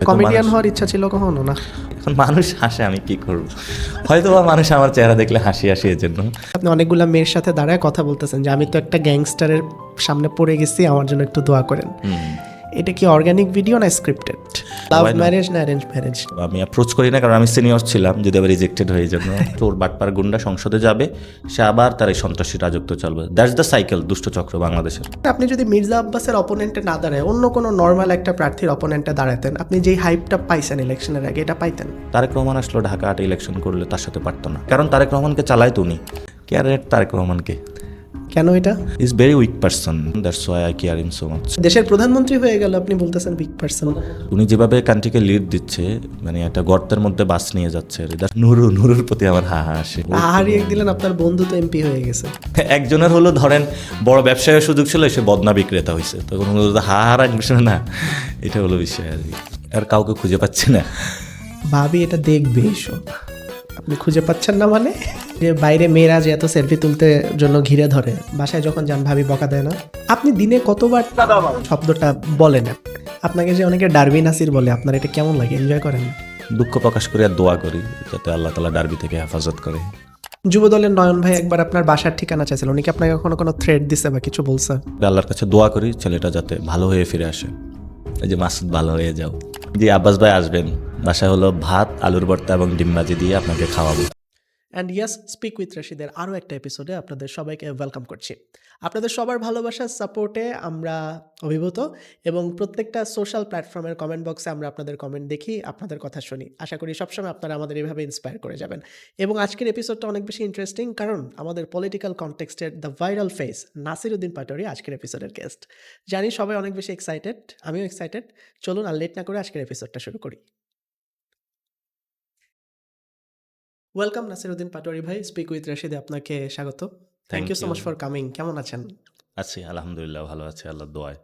Comedian হওয়ার ইচ্ছা ছিল কখনো না? এখন মানুষ হাসে, আমি কি করব? হয়তো বা মানুষ আমার চেহারা দেখলে হাসি হাসি এর জন্য। আপনি অনেকগুলা মেয়ের সাথে দাঁড়ায় কথা বলতেছেন যে আমি তো একটা গ্যাংস্টারের সামনে পড়ে গেছি, আমার জন্য একটু দোয়া করেন। এটা কি অর্গানিক ভিডিও না scripted? Love Why not? Marriage না অ্যারেঞ্জ ম্যারেজ? আমি অ্যাপ্রোচ করি না, কারণ আমি সিনিয়র ছিলাম। যদি আবার রিজেক্টেড হয়ে যেত, তোর বাটপার গুন্ডা সংসদে যাবে, সে আবার তার এই সন্ত্রাসী রাজত্ব চলবে। দ্যাটস দ্য সাইকেল দুষ্ট চক্র বাংলাদেশের। আপনি যদি মির্জা আব্বাসের অপোনেন্টে না দাঁড়ায় অন্য কোনো নর্মাল একটা প্রার্থীর অপোনেন্টে দাঁড়াতেন, আপনি যেই হাইপটা পাইছেন ইলেকশনের আগে, এটা পাইতেন? তারেক রহমান আসলো ঢাকা 8 ইলেকশন করলে তার সাথে পারতো না, কারণ তারেক রহমানকে চালায় তো উনি। কেয়ার তারেক রহমানকে কেন? এটা is very weak person, that's why eye care him so much. দেশের প্রধানমন্ত্রী হয়ে গেল, আপনি বলতেছেন বিগ পারসন। উনি যেভাবে কান্ট্রিকে লিড দিচ্ছে, মানে একটা গর্তের মধ্যে বাস নিয়ে যাচ্ছে, নুরুর প্রতি আমার হা হা আসে। হারিয়ে দিলেন, আপনার বন্ধু তো এমপি হয়ে গেছে। একজনের হলো ধরেন বড় ব্যবসায়ের সুযোগ ছিল, সে বদনা বিক্রেতা হয়েছে, তখন হলো হা হা রাখবে না, এটা হলো বিষয় আর কি। আর কাউকে খুঁজে পাচ্ছি না। ভাবি এটা দেখবে এসব, আপনি খুঁজে পাচ্ছেন না মানে? যে বাইরে মেয়েরা যে এত সেলফি তুলতে জন্য ঘিরে ধরে, বাসায় যখন যান ভাবি বকা দেয় না? আপনি দিনে কতবার শব্দটা বলেন? আপনাকে যে অনেকে ডারবি নাসির বলে, আপনার এটা কেমন লাগে? এনজয় করেন? দুঃখ প্রকাশ করি আর দোয়া করি যাতে আল্লাহ তাআলা ডার্বি থেকে হেফাজত করে। যুবদলের নয়ন ভাই একবার আপনার বাসার ঠিকানা চাইছিল, উনি কি আপনাকে কোনো থ্রেড দিছে বা কিছু বলছে? আল্লাহর কাছে দোয়া করি ছেলেটা যাতে ভালো হয়ে ফিরে আসে। এই যে মাসুদ, ভালো হয়ে যাও। জি, আব্বাস ভাই আসবেন, বাসায় হলো ভাত, আলুর ভর্তা এবং ডিম ভাজি দিয়ে আপনাকে খাওয়াবো। অ্যান্ড ইয়াস, স্পিক উইথ রশিদের আরও একটা এপিসোডে আপনাদের সবাইকে ওয়েলকাম করছি। আপনাদের সবার ভালোবাসার সাপোর্টে আমরা অভিভূত, এবং প্রত্যেকটা সোশ্যাল প্ল্যাটফর্মের কমেন্ট বক্সে আমরা আপনাদের কমেন্ট দেখি, আপনাদের কথা শুনি। আশা করি সবসময় আপনারা আমাদের এইভাবে ইন্সপায়ার করে যাবেন। এবং আজকের এপিসোডটা অনেক বেশি ইন্টারেস্টিং, কারণ আমাদের পলিটিক্যাল কনটেক্সটের the viral face Nasiruddin Patwari আজকের এপিসোডের গেস্ট। জানি সবাই অনেক বেশি এক্সাইটেড, আমিও এক্সাইটেড। চলুন আর লেট না করে আজকের এপিসোডটা শুরু করি। ওয়েলকাম নাসিরউদ্দিন পাটোয়ারি ভাই, স্পিক উইথ রশিদে আপনাকে স্বাগত। Thank you so much for coming. কেমন আছেন? আছি আলহামদুলিল্লাহ, ভালো আছি আল্লাহর দোয়ায়।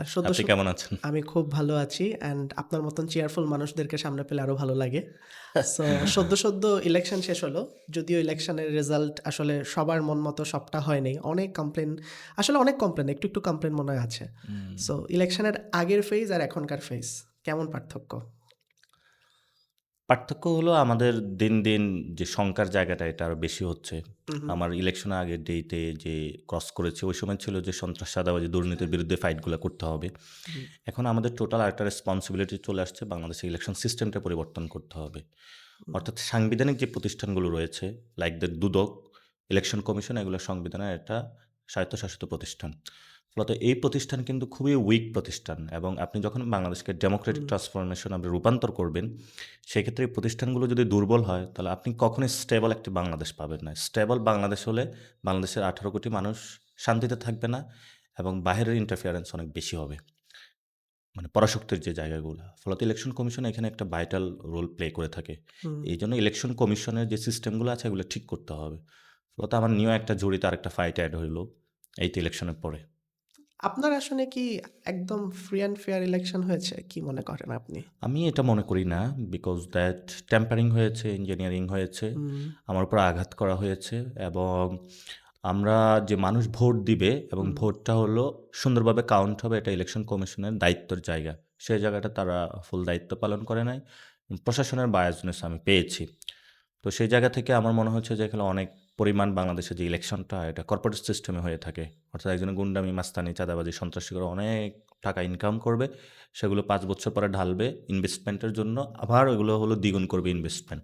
আর আপনি কেমন আছেন? আমি খুব ভালো আছি, অ্যান্ড আপনার মতন চেয়ারফুল মানুষদেরকে সামনে পেলে আরও ভালো লাগে। সো সদ্য ইলেকশন শেষ হলো, যদিও ইলেকশনের রেজাল্ট আসলে সবার মন মতো সবটা হয়নি, অনেক কমপ্লেন, আসলে অনেক কমপ্লেন, একটু কমপ্লেন মনে হয় আছে। সো ইলেকশনের আগের ফেজ আর এখনকার ফেজ কেমন পার্থক্য? পার্থক্য হলো আমাদের দিন দিন যে শঙ্কার জায়গাটা এটা আরও বেশি হচ্ছে। আমার ইলেকশনের আগের ডেটে যে ক্রস করেছে, ওই সময় ছিল যে সন্ত্রাস, চাঁদাবাজি, দুর্নীতির বিরুদ্ধে ফাইটগুলো করতে হবে। এখন আমাদের টোটাল আরেকটা রেসপন্সিবিলিটি চলে আসছে, বাংলাদেশের ইলেকশন সিস্টেমটা পরিবর্তন করতে হবে। অর্থাৎ সাংবিধানিক যে প্রতিষ্ঠানগুলো রয়েছে, like the Dudok, election commission, এগুলো সংবিধানের একটা স্বায়ত্তশাসিত প্রতিষ্ঠান। ফলত এই প্রতিষ্ঠান কিন্তু খুবই উইক প্রতিষ্ঠান, এবং আপনি যখন বাংলাদেশকে ডেমোক্রেটিক ট্রান্সফরমেশন আপনি রূপান্তর করবেন, সেক্ষেত্রে এই প্রতিষ্ঠানগুলো যদি দুর্বল হয়, তাহলে আপনি কখনোই স্টেবল একটি বাংলাদেশ পাবেন না। স্টেবল বাংলাদেশ হলে বাংলাদেশের 18 কোটি মানুষ শান্তিতে থাকবে না, এবং বাইরের ইন্টারফিয়ারেন্স অনেক বেশি হবে, মানে পরাশক্তির যে জায়গাগুলো। ফলত ইলেকশন কমিশন এখানে একটা ভাইটাল রোল প্লে করে থাকে। এই জন্য ইলেকশন কমিশনের যে সিস্টেমগুলো আছে এগুলো ঠিক করতে হবে। ফলত আমার নিয়েও একটা জড়িত আরেকটা ফাইট অ্যাড হইলো এই তো ইলেকশনের পরে। আপনার আসলে কি একদম ফ্রি অ্যান্ড ফেয়ার ইলেকশন হয়েছে, কি মনে করেন আপনি? আমি এটা মনে করি না, বিকজ দ্যাট ট্যাম্পারিং হয়েছে, ইঞ্জিনিয়ারিং হয়েছে, আমার উপর আঘাত করা হয়েছে, এবং আমরা যে মানুষ ভোট দিবে এবং ভোটটা হলো সুন্দরভাবে কাউন্ট হবে, এটা ইলেকশন কমিশনের দায়িত্বের জায়গা। সেই জায়গাটা তারা ফুল দায়িত্ব পালন করে নাই। প্রশাসনের বায়াসনেস আমি পেয়েছি। তো সেই জায়গা থেকে আমার মনে হচ্ছে যে এখানে অনেক পরিমাণ বাংলাদেশে যে ইলেকশনটা এটা কর্পোরেট সিস্টেমে হয়ে থাকে, অর্থাৎ একজনের গুন্ডামি, মাস্তানি, চাঁদাবাজি, সন্ত্রাসী করে অনেক টাকা ইনকাম করবে, সেগুলো 5 বছর পরে ঢালবে ইনভেস্টমেন্টের জন্য, আবার ওগুলো হলো দ্বিগুণ করবে ইনভেস্টমেন্ট।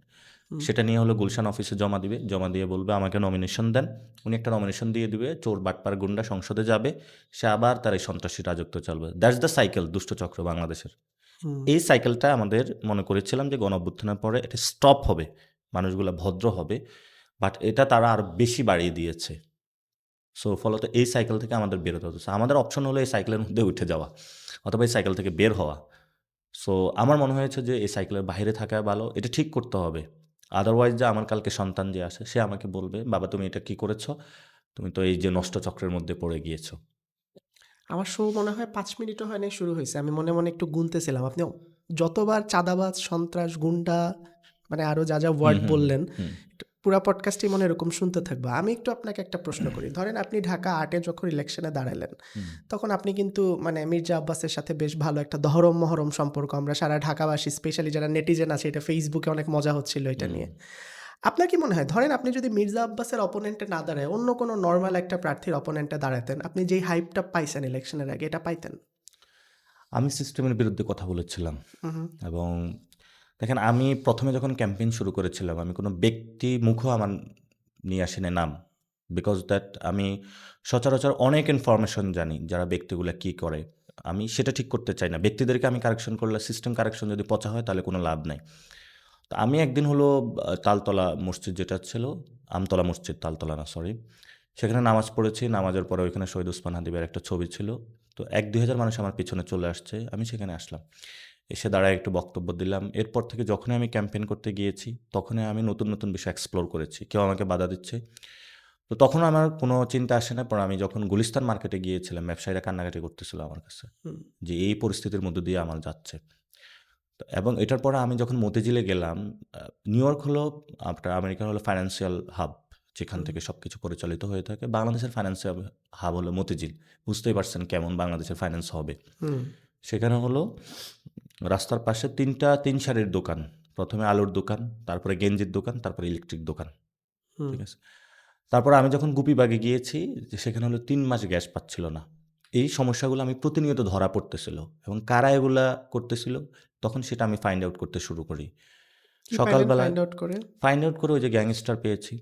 সেটা নিয়ে হলো গুলশান অফিসে জমা দিবে, জমা দিয়ে বলবে আমাকে নমিনেশন দেন। উনি একটা নমিনেশন দিয়ে দিবে, চোর বাটপার গুন্ডা সংসদে যাবে, সে আবার তার এই সন্ত্রাসী রাজত্ব চলবে। দ্যাটস দ্য সাইকেল দুষ্ট চক্র বাংলাদেশের। এই সাইকেলটা আমাদের মনে করেছিলাম যে গণ অভ্যুত্থানের পরে এটা স্টপ হবে, মানুষগুলো ভদ্র হবে, বাট এটা তারা আরও বেশি বাড়িয়ে দিয়েছে। সো ফলত এই সাইকেল থেকে আমাদের বেরোতে হচ্ছে। আমাদের অপশন হলো এই সাইকেলের মধ্যে উঠে যাওয়া, অথবা এই সাইকেল থেকে বের হওয়া। সো আমার মনে হয়েছে যে এই সাইকেলের বাইরে থাকা ভালো, এটা ঠিক করতে হবে। আদারওয়াইজ যে আমার কালকে সন্তান যে আসে, সে আমাকে বলবে বাবা তুমি এটা কি করেছো, তুমি তো এই যে নষ্ট চক্রের মধ্যে পড়ে গিয়েছো। আমার শো মনে হয় 5 মিনিটও হয় নাই, শুরু হয়েছে। আমি মনে মনে একটু গুনতেছিলাম, আপনি যতবার চাঁদাবাজ, সন্ত্রাস, গুন্ডা, মানে আরও যা যা ওয়ার্ড বললেন, পুরা পডকাস্টই মনে এরকম শুনতে থাকবো। আমি একটু আপনাকে একটা প্রশ্ন করি। ধরেন আপনি ঢাকা ৮ এ যখন ইলেকশনে দাঁড়ালেন, হুম, তখন আপনি কিন্তু মানে মির্জা আব্বাসের সাথে বেশ ভালো একটা দহরম-মহরম সম্পর্ক। আমরা সারা ঢাকাবাসী স্পেশালি যারা নেটিজেন আছে এটা ফেসবুকে অনেক মজা হচ্ছিল এটা হুম। নিয়ে। আপনার কি মনে হয় ধরেন আপনি যদি মির্জা আব্বাসের অপোনেন্টে না দাঁড়ায় অন্য কোনো নরমাল একটা প্রার্থীর অপোনেন্টে দাঁড়াতেন, আপনি যেই হাইপটা পাইছেন ইলেকশনের আগে এটা পাইতেন? আমি সিস্টেমের বিরুদ্ধে কথা বলেছিলাম হু, হু, এবং দেখেন আমি ১ম এ যখন ক্যাম্পেইন শুরু করেছিলাম, আমি কোনো ব্যক্তি মুখও আমার নিয়ে আসিনি নাম। বিকজ দ্যাট আমি সচরাচর অনেক ইনফরমেশন জানি যারা ব্যক্তিগুলা কি করে। আমি সেটা ঠিক করতে চাই না। ব্যক্তিদেরকে আমি কারেকশন করলে সিস্টেম কারেকশন যদি পচা হয় তাহলে কোনো লাভ নাই। তো আমি একদিন হলো তালতলা মসজিদ যেটা ছিল, আমতলা মসজিদ, তালতলা না সরি। সেখানে নামাজ পড়েছি। নামাজের পরে ওইখানে শহীদ ওসমান হাদিবের একটা ছবি ছিল। তো ১-২ হাজার মানুষ আমার পিছনে চলে আসছে। আমি সেখানে আসলাম। এসে দাঁড়ায় একটু বক্তব্য দিলাম। এরপর থেকে যখনই আমি ক্যাম্পেইন করতে গিয়েছি, তখনই আমি নতুন, নতুন বিষয় এক্সপ্লোর করেছি। কেউ আমাকে বাধা দিচ্ছে। তো তখন আমার কোনো চিন্তা আসে না। পরে আমি যখন গুলিস্তান মার্কেটে গিয়েছিলাম, ব্যবসায়ীরা কান্নাকাটি করতেছিল আমার কাছে। হুম, যে এই পরিস্থিতির মধ্য দিয়ে আমার যাচ্ছে। তো এবং এটার পরে আমি যখন মতিঝিলে গেলাম, আ নিউ ইয়র্ক হলো আপনার আমেরিকার হলো ফাইন্যান্সিয়াল হাব, যেখান হুম, থেকে সবকিছু পরিচালিত হয়ে থাকে। বাংলাদেশের ফাইন্যান্সিয়াল হাব হলো মতিঝিল। বুঝতেই পারছেন কেমন বাংলাদেশের ফাইন্যান্স হবে। হুম, সেখানে হলো রাস্তার পাশে ৩ সারির দোকান। ১ম এ আলুর দোকান, তারপরে গেঞ্জির দোকান, তারপরে ইলেকট্রিক দোকান। হুম। ঠিক আছে? তারপরে আমি যখন গুপিবাগে গিয়েছি, যে সেখানে হলো ৩ মাস গ্যাস পাচ্ছিল না। এই সমস্যাগুলো আমি প্রতিনিয়ত ধরা পড়তেছিল এবং কারা এগুলা করতেছিল, তখন সেটা আমি ফাইন্ড আউট করতে শুরু করি। কি পাইলেন সকালবেলায় ফাইন্ড আউট করে? ফাইন্ড আউট করে ওই যে গ্যাংস্টার পেয়েছি,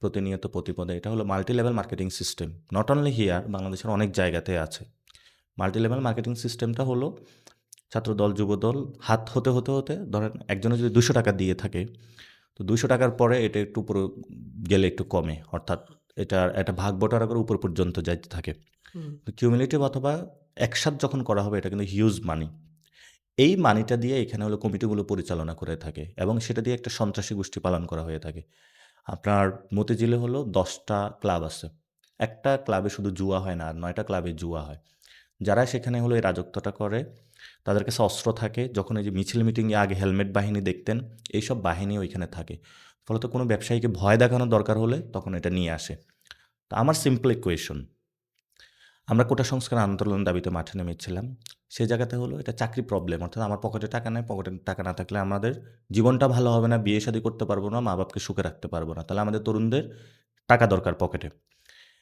প্রতিনিয়ত প্রতিপদে। এটা হলো multi level marketing system. Not only here, বাংলাদেশের অনেক জায়গাতে আছে। মাল্টি লেভেল মার্কেটিং সিস্টেমটা হলো ছাত্রদল, যুবদল হাত হতে ধরেন একজনে যদি ৳২০০ দিয়ে থাকে, তো ৳২০০ পরে এটা একটু উপরে গেলে একটু কমে। অর্থাৎ এটার একটা ভাগ বটোয়ারা করে উপর পর্যন্ত যাইতে থাকে। হুম, তো কিউমুলেটিভ অথবা একসাথে যখন করা হবে এটা কিন্তু হিউজ মানি। এই মানিটা দিয়ে এখানে হলো কমিটিগুলো পরিচালনা করে থাকে এবং সেটা দিয়ে একটা সন্ত্রাসী গোষ্ঠী পালন করা হয়ে থাকে। আপনার মতিঝিলে হলো ১০টা ক্লাব আছে। একটা ক্লাবে শুধু জুয়া হয় না, আর ৯টা ক্লাবে জুয়া হয়। যারা সেখানে হলো এই রাজত্বটা করে, তাদের কাছে অস্ত্র থাকে। যখন এই যে মিছিল মিটিংয়ে আগে হেলমেট বাহিনী দেখতেন, এইসব বাহিনী ওইখানে থাকে। ফলত কোনো ব্যবসায়ীকে ভয় দেখানোর দরকার হলে তখন এটা নিয়ে আসে। তো আমার সিম্পল ইকুয়েশন, আমরা কোটা সংস্কার আন্দোলন দাবিতে মাঠে নেমেছিলাম। সেই জায়গাতে হলো এটা চাকরি প্রবলেম। অর্থাৎ আমার পকেটে টাকা নাই, পকেটে টাকা না থাকলে আমাদের জীবনটা ভালো হবে না, বিয়ে-শাদী করতে পারবো না, মা-বাপকে সুখে রাখতে পারবো না। তাহলে আমাদের তরুণদের টাকা দরকার পকেটে।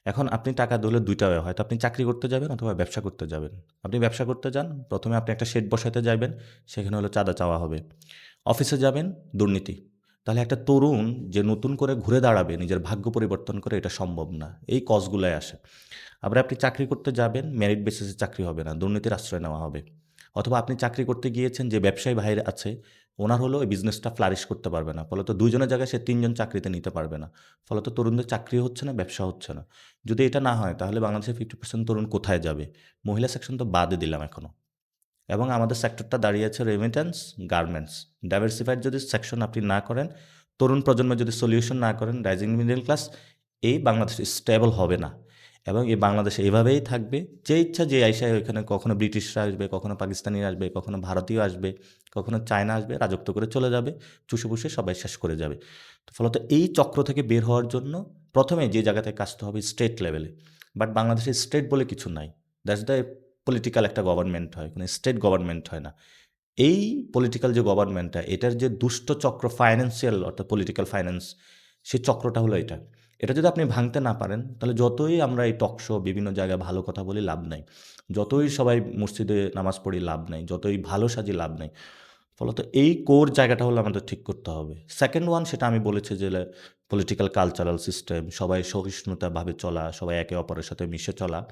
এখন আপনি টাকা দিলে ২ টা ওয়ে, হয়তো আপনি চাকরি করতে যাবেন অথবা ব্যবসা করতে যাবেন। আপনি ব্যবসা করতে যান, ১ম এ আপনি একটা শেড বসাইতে যাইবেন, সেখানে হলো চাঁদা চাওয়া হবে। অফিসে যাবেন, দুর্নীতি। তাহলে একটা তরুণ যে নতুন করে ঘুরে দাঁড়াবে, নিজের ভাগ্য পরিবর্তন করে, এটা সম্ভব না। এই কজগুলাই আসে। আবার আপনি চাকরি করতে যাবেন, মেরিট বেসিসে চাকরি হবে না, দুর্নীতির আশ্রয় নেওয়া হবে। অথবা আপনি চাকরি করতে গিয়েছেন, যে ব্যবসায়ী ভাই আছে, ওনার হলো ওই বিজনেসটা ফ্লারিশ করতে পারবে না। ফলত ২ জনের জায়গায় সে ৩ জন চাকরিতে নিতে পারবে না। ফলত তরুণদের চাকরিও হচ্ছে না, ব্যবসা হচ্ছে না। যদি এটা না হয় তাহলে বাংলাদেশের 50% তরুণ কোথায় যাবে? মহিলা সেকশন তো বাদই দিলাম এখনো। এবং আমাদের সেক্টরটা দাঁড়িয়ে আছে রেমিটেন্স, গার্মেন্টস। ডাইভার্সিফাইড যদি সেকশন আপনি না করেন, তরুণ প্রজন্মের যদি সলিউশন না করেন, রাইজিং মিডল ক্লাস এই বাংলাদেশ স্টেবল হবে না। এবং এই বাংলাদেশে এভাবেই থাকবে। যে ইচ্ছা যে আইসায় ওইখানে কখনো ব্রিটিশরা আসবে, কখনো পাকিস্তানিরা আসবে, কখনো ভারতীয় আসবে, কখনো চায়না আসবে, রাজত্ব করে চলে যাবে, চুষে-পুষে সবাই শেষ করে যাবে। তো ফলত এই চক্র থেকে বের হওয়ার জন্য ১ম এ যে জায়গাতে কাজটা হবে স্টেট লেভেলে। বাট বাংলাদেশে স্টেট বলে কিছু নাই। দ্যাটস দ্য পলিটিক্যাল একটা গভর্নমেন্ট হয়, কোনো স্টেট গভর্নমেন্ট হয় না। এই পলিটিক্যাল যে গভর্নমেন্টটা, এটার যে দুষ্ট চক্র ফাইন্যান্সিয়াল অর্থাৎ পলিটিক্যাল ফাইন্যান্স, সেই চক্রটা হলো এটা। এটা যদি আপনি ভাঙতে না পারেন, তাহলে যতই আমরা এই টক শো বিভিন্ন জায়গায় ভালো কথা বলি লাভ নাই। যতই হুম। সবাই মসজিদে নামাজ পড়ি লাভ নাই। যতই ভালো সাজি লাভ নাই। ফলত এই কোর জায়গাটা হলো আমাদের ঠিক করতে হবে। সেকেন্ড ওয়ান সেটা আমি বলেছি যে পলিটিক্যাল কালচারাল সিস্টেম, সবাই সহিষ্ণুতাভাবে চলা, সবাই একে অপরের সাথে মিশে চলা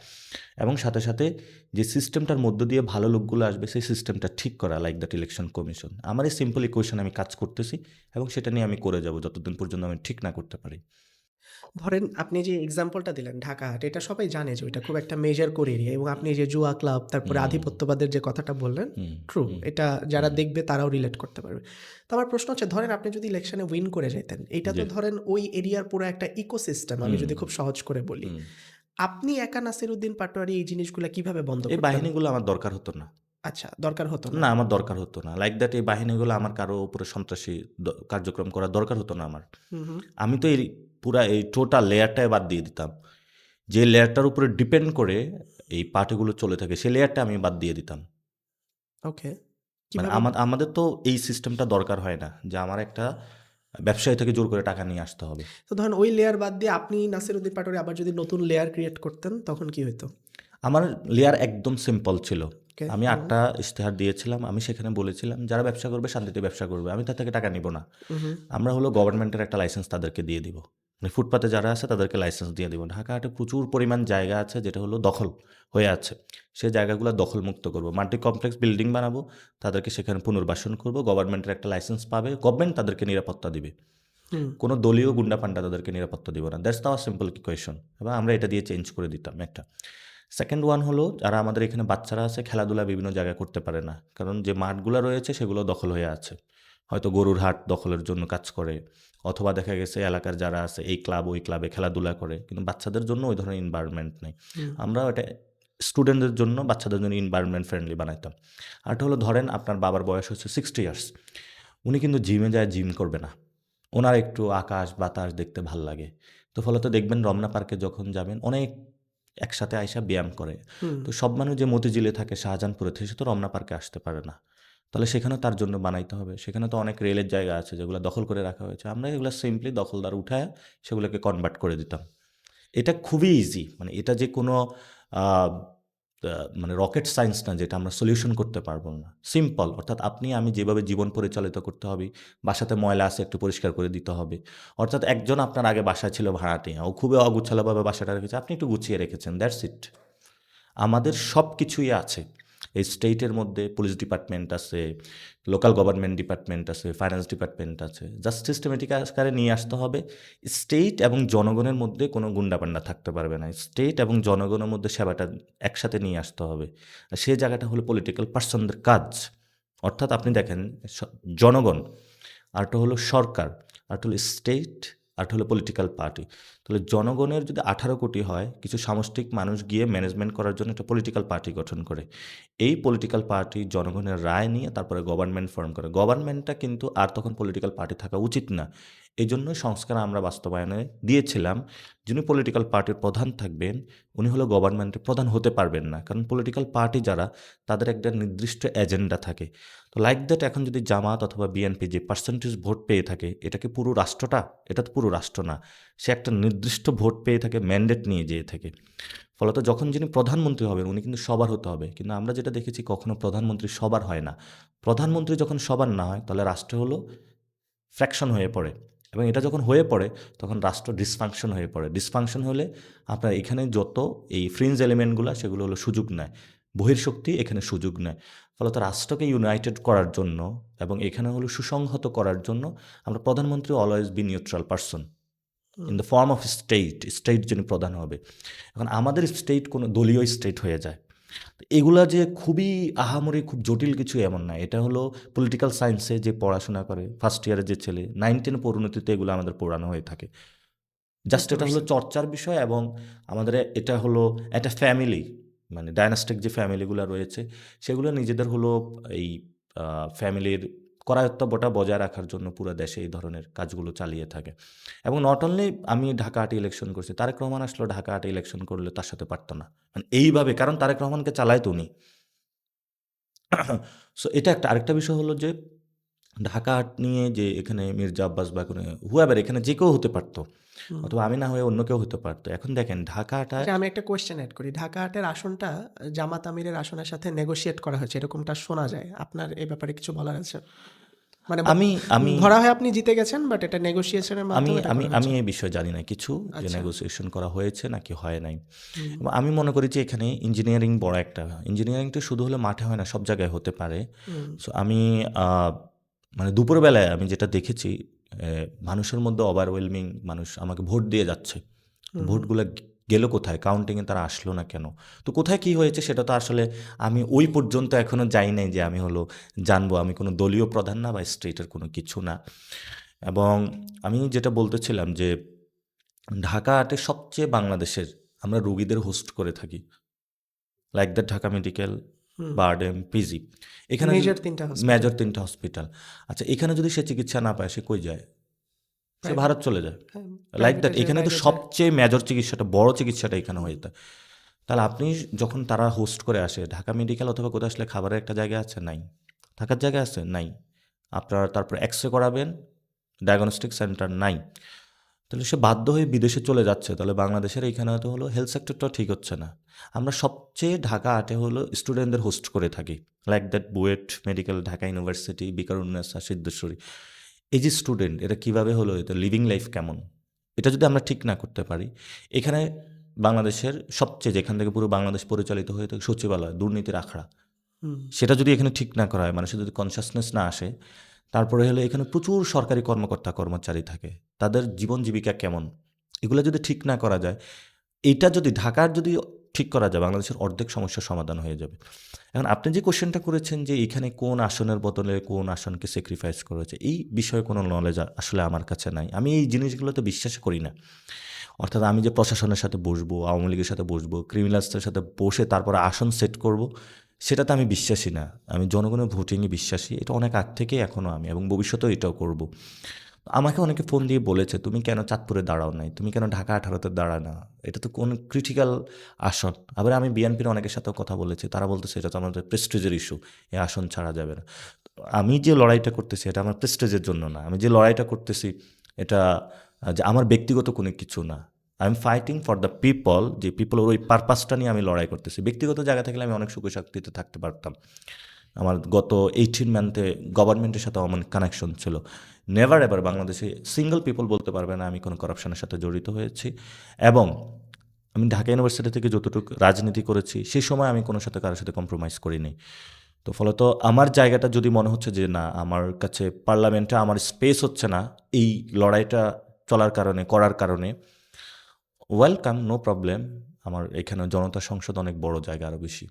এবং সাথে, সাথে যে সিস্টেমটার মধ্য দিয়ে ভালো লোকগুলো আসবে সেই সিস্টেমটা ঠিক করা, লাইক দ্যাট ইলেকশন কমিশন। আমার এই সিম্পল ইকুয়েশন আমি কাজ করতেছি এবং সেটা নিয়ে আমি করে যাব যতদিন পর্যন্ত আমি ঠিক না করতে পারি। ধরেন আপনি যে এক্সাম্পলটা দিলেন ঢাকা হাট, এটা সবাই জানে যে ওইটা খুব একটা মেজর কোর এরিয়া এবং আপনি যে জুয়া ক্লাব, তারপরে হুম, আধিপত্যবাদের যে কথাটা বললেন, হুম, ট্রু। হুম, এটা যারা হুম। দেখবে তারাও রিলেট করতে পারবে। তো আমার প্রশ্ন হচ্ছে ধরেন আপনি যদি ইলেকশনে উইন করে যাইতেন, এইটা তো জি। ধরেন ওই এরিয়ার পুরো একটা ইকোসিস্টেম আমি হুম, যদি খুব সহজ করে বলি। হুম। আপনি একা নাসিরউদ্দিন পাটোয়ারি এই জিনিসগুলা কিভাবে বন্ধ এই করতেন? বাহিনীগুলো আমার দরকার হতো না। আচ্ছা, দরকার হতো না। না, আমার দরকার হতো না। লাইক দ্যাট এই বাহিনীগুলো আমার কারো উপরে সন্ত্রাসী কার্যক্রম করার দরকার হতো না আমার। হুম, হুম। আমি তো এই টোটাল লেয়ারটাই বাদ দিয়ে দিতাম। যে লেয়ারটার উপরে ডিপেন্ড করে এই পার্টিগুলো চলে থাকে, সেই লেয়ারটা আমি বাদ দিয়ে দিতাম। ওকে। মানে কিভাবে? আমাদের তো এই সিস্টেমটা দরকার হয় না যে আমার একটা ব্যবসায়ী থেকে জোর করে টাকা নিয়ে আসতে হবে। তো ধরেন ওই লেয়ার বাদ দিয়ে আপনি নাসিরউদ্দিন পাটোয়ারি আবার যদি নতুন লেয়ার ক্রিয়েট করতেন তখন কি হইতো? আমার লেয়ার একদম সিম্পল ছিল। ওকে। আমি হুম, ৮টা ইশতেহার দিয়েছিলাম। আমি সেখানে বলেছিলাম, যারা ব্যবসা করবে শান্তিতে ব্যবসা করবে। আমি তার থেকে টাকা নিব না। হুম, হুম, আমরা হলো গভর্নমেন্টের একটা লাইসেন্স তাদেরকে দিয়ে দিব। মানে ফুটপাতে যারা আছে তাদেরকে লাইসেন্স দিয়ে দিব। ঢাকা হাটে প্রচুর পরিমাণ জায়গা আছে যেটা হলো দখল হয়ে আছে। সেই জায়গাগুলো দখলমুক্ত করব। মাল্টি কমপ্লেক্স বিল্ডিং বানাবো, তাদেরকে সেখানে পুনর্বাসন করব। গভর্নমেন্টের একটা লাইসেন্স পাবে। গভর্নমেন্ট তাদেরকে নিরাপত্তা দিবে। হুম, কোনো দলীয় গুন্ডাপান্ডা তাদেরকে নিরাপত্তা দিব না। That's the simple equation. এবং আমরা এটা দিয়ে চেঞ্জ করে দিতাম একটা। সেকেন্ড ওয়ান হলো, যারা আমাদের এখানে বাচ্চারা আছে খেলাধুলা বিভিন্ন জায়গায় করতে পারে না, কারণ যে মাঠগুলো রয়েছে সেগুলো দখল হয়ে আছে। হয়তো গরুর হাট দখলের জন্য কাজ করে, অথবা দেখা গেছে এলাকার যারা আছে এই ক্লাব ওই ক্লাবে খেলাধুলা করে, কিন্তু বাচ্চাদের জন্য ওই ধরনের এনভায়রনমেন্ট নেই। হুম, আমরা ওটা স্টুডেন্টদের জন্য, বাচ্চাদের জন্য এনভায়রনমেন্ট ফ্রেন্ডলি বানাইতাম। আরটা হলো, ধরেন আপনার বাবার বয়স হচ্ছে 60 ইয়ার্স, উনি কিন্তু জিমে যায় জিম করবে না, ওনার একটু আকাশ বাতাস দেখতে ভাল লাগে। তো ফলত দেখবেন রমনা পার্কে যখন যাবেন অনেক একসাথে আইসা ব্যায়াম করে। হুম, তো সব মানুষ যে মতিঝিলে থাকে, শাহজাহানপুরে থেকে, সে তো রমনা পার্কে আসতে পারে না। তাহলে সেখানেও তার জন্য বানাইতে হবে। সেখানে তো অনেক রেলের জায়গা আছে যেগুলো দখল করে রাখা হয়েছে। আমরা এগুলো সিম্পলি দখলদার উঠায় সেগুলোকে কনভার্ট করে দিতাম। এটা খুবই ইজি। মানে এটা যে কোনো আ আ মানে রকেট সায়েন্স না যেটা আমরা সলিউশন করতে পারব না। সিম্পল, অর্থাৎ আপনি আমি যেভাবে জীবন পরিচালিত করতে হবে, বাসাতে ময়লা আছে একটু পরিষ্কার করে দিতে হবে। অর্থাৎ একজন আপনার আগে বাসায় ছিল ভাড়াটিয়া, ও খুবই অগুছালোভাবে বাসাটা রেখেছে, আপনি একটু গুছিয়ে রেখেছেন, দ্যাটস ইট। আমাদের সব কিছুই আছে। এই স্টেটের মধ্যে পুলিশ ডিপার্টমেন্ট আছে, লোকাল গভর্নমেন্ট ডিপার্টমেন্ট আছে, ফাইন্যান্স ডিপার্টমেন্ট আছে। জাস্ট সিস্টেমেটিক আকারে নিয়ে আসতে হবে। স্টেট এবং জনগণের মধ্যে কোনো গুন্ডাপান্ডা থাকতে পারবে না। স্টেট এবং জনগণের মধ্যে সেবাটা একসাথে নিয়ে আসতে হবে। আর সেই জায়গাটা হলো পলিটিক্যাল পার্সনদের কাজ। অর্থাৎ আপনি দেখেন, স জনগণ, আরেকটা হলো সরকার, আরেকটা হলো স্টেট, আরেকটা হলো পলিটিক্যাল পার্টি। তাহলে জনগণের যদি 18 কোটি হয়, কিছু সামষ্টিক মানুষ গিয়ে ম্যানেজমেন্ট করার জন্য একটা পলিটিক্যাল পার্টি গঠন করে। এই পলিটিক্যাল পার্টি জনগণের রায় নিয়ে তারপরে গভর্নমেন্ট ফর্ম করে। গভর্নমেন্টটা কিন্তু আর তখন পলিটিক্যাল পার্টি থাকা উচিত না। এজন্যই সংস্কার আমরা বাস্তবায়নে দিয়েছিলাম। যিনি পলিটিক্যাল পার্টির প্রধান থাকবেন, উনি হলো গভর্নমেন্টের প্রধান হতে পারবেন না। কারণ পলিটিক্যাল পার্টি যারা, তাদের একটা নির্দিষ্ট এজেন্ডা থাকে। তো লাইক দ্যাট এখন যদি জামাত অথবা বিএনপি যে পার্সেন্টেজ ভোট পেয়ে থাকে, এটা কি পুরো রাষ্ট্রটা? এটা তো পুরো রাষ্ট্র না। সে একটা নির্দিষ্ট ভোট পেয়ে থাকে, ম্যান্ডেট নিয়ে যেয়ে থাকে। ফলত যখন যিনি প্রধানমন্ত্রী হবেন, উনি কিন্তু সবার হতে হবে। কিন্তু আমরা যেটা দেখেছি, কখনো প্রধানমন্ত্রী সবার হয় না। প্রধানমন্ত্রী যখন সবার না হয়, তাহলে রাষ্ট্র হলো ফ্র্যাকশন হয়ে পড়ে। এবং এটা যখন হয়ে পড়ে, তখন রাষ্ট্র ডিসফাংশন হয়ে পড়ে। ডিসফাংশন হলে আপনার এখানে যত এই ফ্রিঞ্জ এলিমেন্টগুলো, সেগুলো হলো সুযোগ নেয়। বহির্শক্তি এখানে সুযোগ নেয়। ফলত রাষ্ট্রকে ইউনাইটেড করার জন্য এবং এখানে হলো সুসংহত করার জন্য আমরা প্রধানমন্ত্রী always be neutral person in the form of state. State যিনি প্রধান হবে। এখন আমাদের স্টেট কোনো দলীয় স্টেট হয়ে যায়। তো এগুলা যে খুবই আহামরি খুব জটিল কিছু এমন না। এটা হলো পলিটিক্যাল সায়েন্সে যে পড়াশোনা করে ফার্স্ট ইয়ারের যে ছেলে, 9-10 পরিণতিতে এগুলো আমাদের পড়ানো হয়ে থাকে। জাস্ট বুঝতে এটা হলো পারছি। চর্চার বিষয়। এবং আমাদের এটা হলো একটা ফ্যামিলি, মানে ডায়নাস্টিক যে ফ্যামিলিগুলো রয়েছে, সেগুলো নিজেদের হলো এই ফ্যামিলির করায়ত্তব্যটা বজায় রাখার জন্য পুরো দেশে এই ধরনের কাজগুলো চালিয়ে থাকে। এবং নট অনলি আমি ঢাকা আর্ট ইলেকশন করছি, তারেক রহমান আসলো ঢাকা আর্ট ইলেকশন করলে তার সাথে পারত না। মানে এইভাবে, কারণ তারেক রহমানকে চালায় তো উনি। সো এটা একটা। আরেকটা বিষয় হলো যে ঢাকা আর্ট নিয়ে যে এখানে মির্জা আব্বাস বা কোনো হুয়াবের এখানে যে কেউ হতে পারতো, হুম। অথবা আমি না হয়ে অন্য কেউ হতে পারতো। এখন দেখেন ঢাকা আর্ট, আচ্ছা, আমি একটা কোয়েশ্চেন এড করি। ঢাকা হাটের আসনটা জামাত আমিরের আসনের সাথে নেগোশিয়েট করা হয়েছে, এরকমটা শোনা যায়। আপনার এই ব্যাপারে কিছু বলার আছে? মানে আমি আমি ধরা হয় আপনি জিতে গেছেন, বাট এটা নেগোসিয়েশনের আমি মাধ্যমে এটা আমি করা আমি হয়েছে। এই বিষয়ে জানি না কিছু, যে আচ্ছা। নেগোসিয়েশন করা হয়েছে নাকি হয় নাই। হুম, এবং আমি মনে করি যে এখানে ইঞ্জিনিয়ারিং বড় একটা, ইঞ্জিনিয়ারিংটা শুধু হলে মাঠে হয় না, সব জায়গায় হতে পারে। হুম, সো আমি মানে দুপুরবেলায় আমি যেটা দেখেছি, মানুষের মধ্যে ওভারওয়েলমিং মানুষ আমাকে ভোট দিয়ে যাচ্ছে। তো হুম, হুম। ভোটগুলো গেল কোথায়? কাউন্টিংয়ে তারা আসলো না কেন? তো কোথায় কী হয়েছে সেটা তো আসলে আমি ওই পর্যন্ত এখনও যাই নাই যে আমি হলো জানবো। আমি কোনো দলীয় প্রধান না বা স্টেটের কোনো কিছু না। এবং আমি যেটা বলতেছিলাম যে ঢাকা আর্টে সবচেয়ে বাংলাদেশের আমরা রোগীদের হোস্ট করে থাকি। Like that Dhaka medical, BIRDEM, PG. এখানে মেজর 3টা হসপিটাল। মেজর 3টা হসপিটাল। আচ্ছা, এখানে যদি সে চিকিৎসা না পায়, সে কই যায়? সে ভারত চলে যায়। হ্যাঁ, লাইক প্রাইভেটে দ্যাট। যায়, এখানে তো বাইরে যায়। সবচেয়ে মেজর চিকিৎসাটা, বড় চিকিৎসাটা এখানে হয়ে যায়। তাহলে আপনি যখন তারা হোস্ট করে আসে ঢাকা মেডিকেল অথবা কোথাও আসলে, খাবারের একটা জায়গা আছে? নাই। থাকার জায়গা আছে? নাই। আপনার তারপর এক্স-রে করাবেন, ডায়াগনস্টিক সেন্টার নাই। তাহলে সে বাধ্য হয়ে বিদেশে চলে যাচ্ছে। তাহলে বাংলাদেশের এইখানে তো হলো হেলথ সেক্টরটাও ঠিক হচ্ছে না। আমরা সবচেয়ে ঢাকা আটে হলো স্টুডেন্টদের হোস্ট করে থাকি, like that BUET medical, Dhaka university, Viqarunnisa, Siddheswari. এই যে স্টুডেন্ট, এটা কিভাবে হলো, এটা লিভিং লাইফ কেমন, এটা যদি আমরা ঠিক না করতে পারি, এখানে বাংলাদেশের সবচেয়ে, যেখান থেকে পুরো বাংলাদেশ পরিচালিত হয়ে থাকে, সচিবালয়, দুর্নীতির আখড়া, সেটা যদি এখানে ঠিক না করা হয়, মানুষের যদি কনসাসনেস না আসে, তারপরে হলো এখানে প্রচুর সরকারি কর্মকর্তা কর্মচারী থাকে, তাদের জীবন জীবিকা কেমন, এগুলো যদি ঠিক না করা যায়, এইটা যদি ঢাকার যদি ঠিক করা যায়, বাংলাদেশের অর্ধেক সমস্যার সমাধান হয়ে যাবে। এখন আপনি যে কোশ্চেনটা করেছেন যে এখানে কোন আসনের বদলে কোন আসনকে স্যাক্রিফাইস করেছে, এই বিষয়ে কোনো নলেজ আসলে আমার কাছে নাই। আমি এই জিনিসগুলোতে বিশ্বাস করি না। অর্থাৎ আমি যে প্রশাসনের সাথে বসবো, আওয়ামী লীগের সাথে বসবো, ক্রিমিনালসদের সাথে বসে তারপরে আসন সেট করব, সেটাতে আমি বিশ্বাসী না। আমি জনগণের ভোটিংয়ে বিশ্বাসী। এটা অনেক আগ থেকেই এখনও আমি, এবং ভবিষ্যতেও এটাও করব। আমাকে অনেকে ফোন দিয়ে বলেছে, তুমি কেন চাঁদপুরে দাঁড়াও নাই, তুমি কেন ঢাকা 18-তে দাঁড়া না, এটা তো কোন ক্রিটিক্যাল আসন। আবার আমি বিএনপির অনেকের সাথেও কথা বলেছি, তারা বলতেছে এটা তো আমাদের প্রেস্টিজের ইস্যু, এই আসন ছাড়া যাবে না। আমি যে লড়াইটা করতেছি এটা আমার প্রেস্টিজের জন্য না, আমি যে লড়াইটা করতেছি এটা যে আমার ব্যক্তিগত কোনো কিছু না। I am fighting for the people, যে পিপলের ওই পারপাসটা নিয়ে আমি লড়াই করতেছি। ব্যক্তিগত জায়গা থাকলে আমি অনেক সুখে শান্তিতে থাকতে পারতাম। আমার গত 18 মান্থে গভর্নমেন্টের সাথে আমার কানেকশন ছিল। নেভার এভার বাংলাদেশে সিঙ্গল পিপল বলতে পারবে না আমি কোনো করাপশনের সাথে জড়িত হয়েছি। এবং আমি ঢাকা ইউনিভার্সিটি থেকে যতটুকু রাজনীতি করেছি, সেই সময় আমি কোনো সাথে কারোর সাথে কম্প্রোমাইজ করিনি। তো ফলত আমার জায়গাটা যদি মনে হচ্ছে যে না, আমার কাছে পার্লামেন্টে আমার স্পেস হচ্ছে না এই লড়াইটা চলার কারণে, করার কারণে, ওয়েলকাম, নো প্রবলেম। আমার এখানে জনতা সংসদ অনেক বড় জায়গা, আরও বেশি।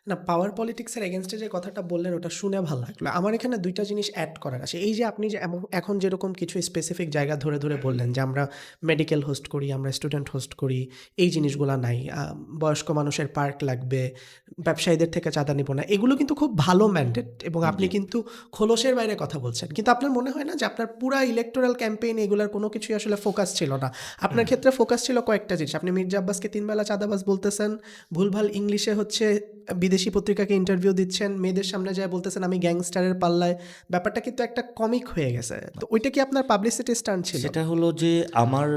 না, পাওয়ার পলিটিক্সের এগেনস্টে যে কথাটা বললেন ওটা শুনে ভালো লাগলো। আমার এখানে 2টা জিনিস অ্যাড করার আছে। এই যে আপনি যে এখন যেরকম কিছু স্পেসিফিক জায়গা ধরে ধরে বললেন যে আমরা মেডিকেল হোস্ট করি, আমরা স্টুডেন্ট হোস্ট করি, এই জিনিসগুলা নাই। বয়স্ক মানুষের পার্ক লাগবে, ব্যবসায়ীদের থেকে চাঁদা নিব না। এগুলো কিন্তু খুব ভালো ম্যান্ডেট এবং আপনি জি। কিন্তু খোলসের বাইরে কথা বলছেন। কিন্তু আপনার মনে হয় না যে আপনার পুরা ইলেকটোরাল ক্যাম্পেইন এগুলার কোনো কিছুই আসলে ফোকাস ছিল না? আপনার ক্ষেত্রে ফোকাস ছিল কয়েকটা জিনিস। আপনি মির্জা আব্বাসকে 3 বেলা চাঁদাবাজ বলতেছেন, ভুলভাল ইংলিশে হচ্ছে বিদেশি পত্রিকাকে ইন্টারভিউ দিচ্ছেন, মেয়েদের সামনে যায় বলতেছেন আমি গ্যাংস্টারের পাল্লায়। ব্যাপারটা কিন্তু একটা কমিক হয়ে গেছে। তো ওইটা কি আপনার পাবলিসিটি স্টান্ট ছিল? সেটা হলো যে আমার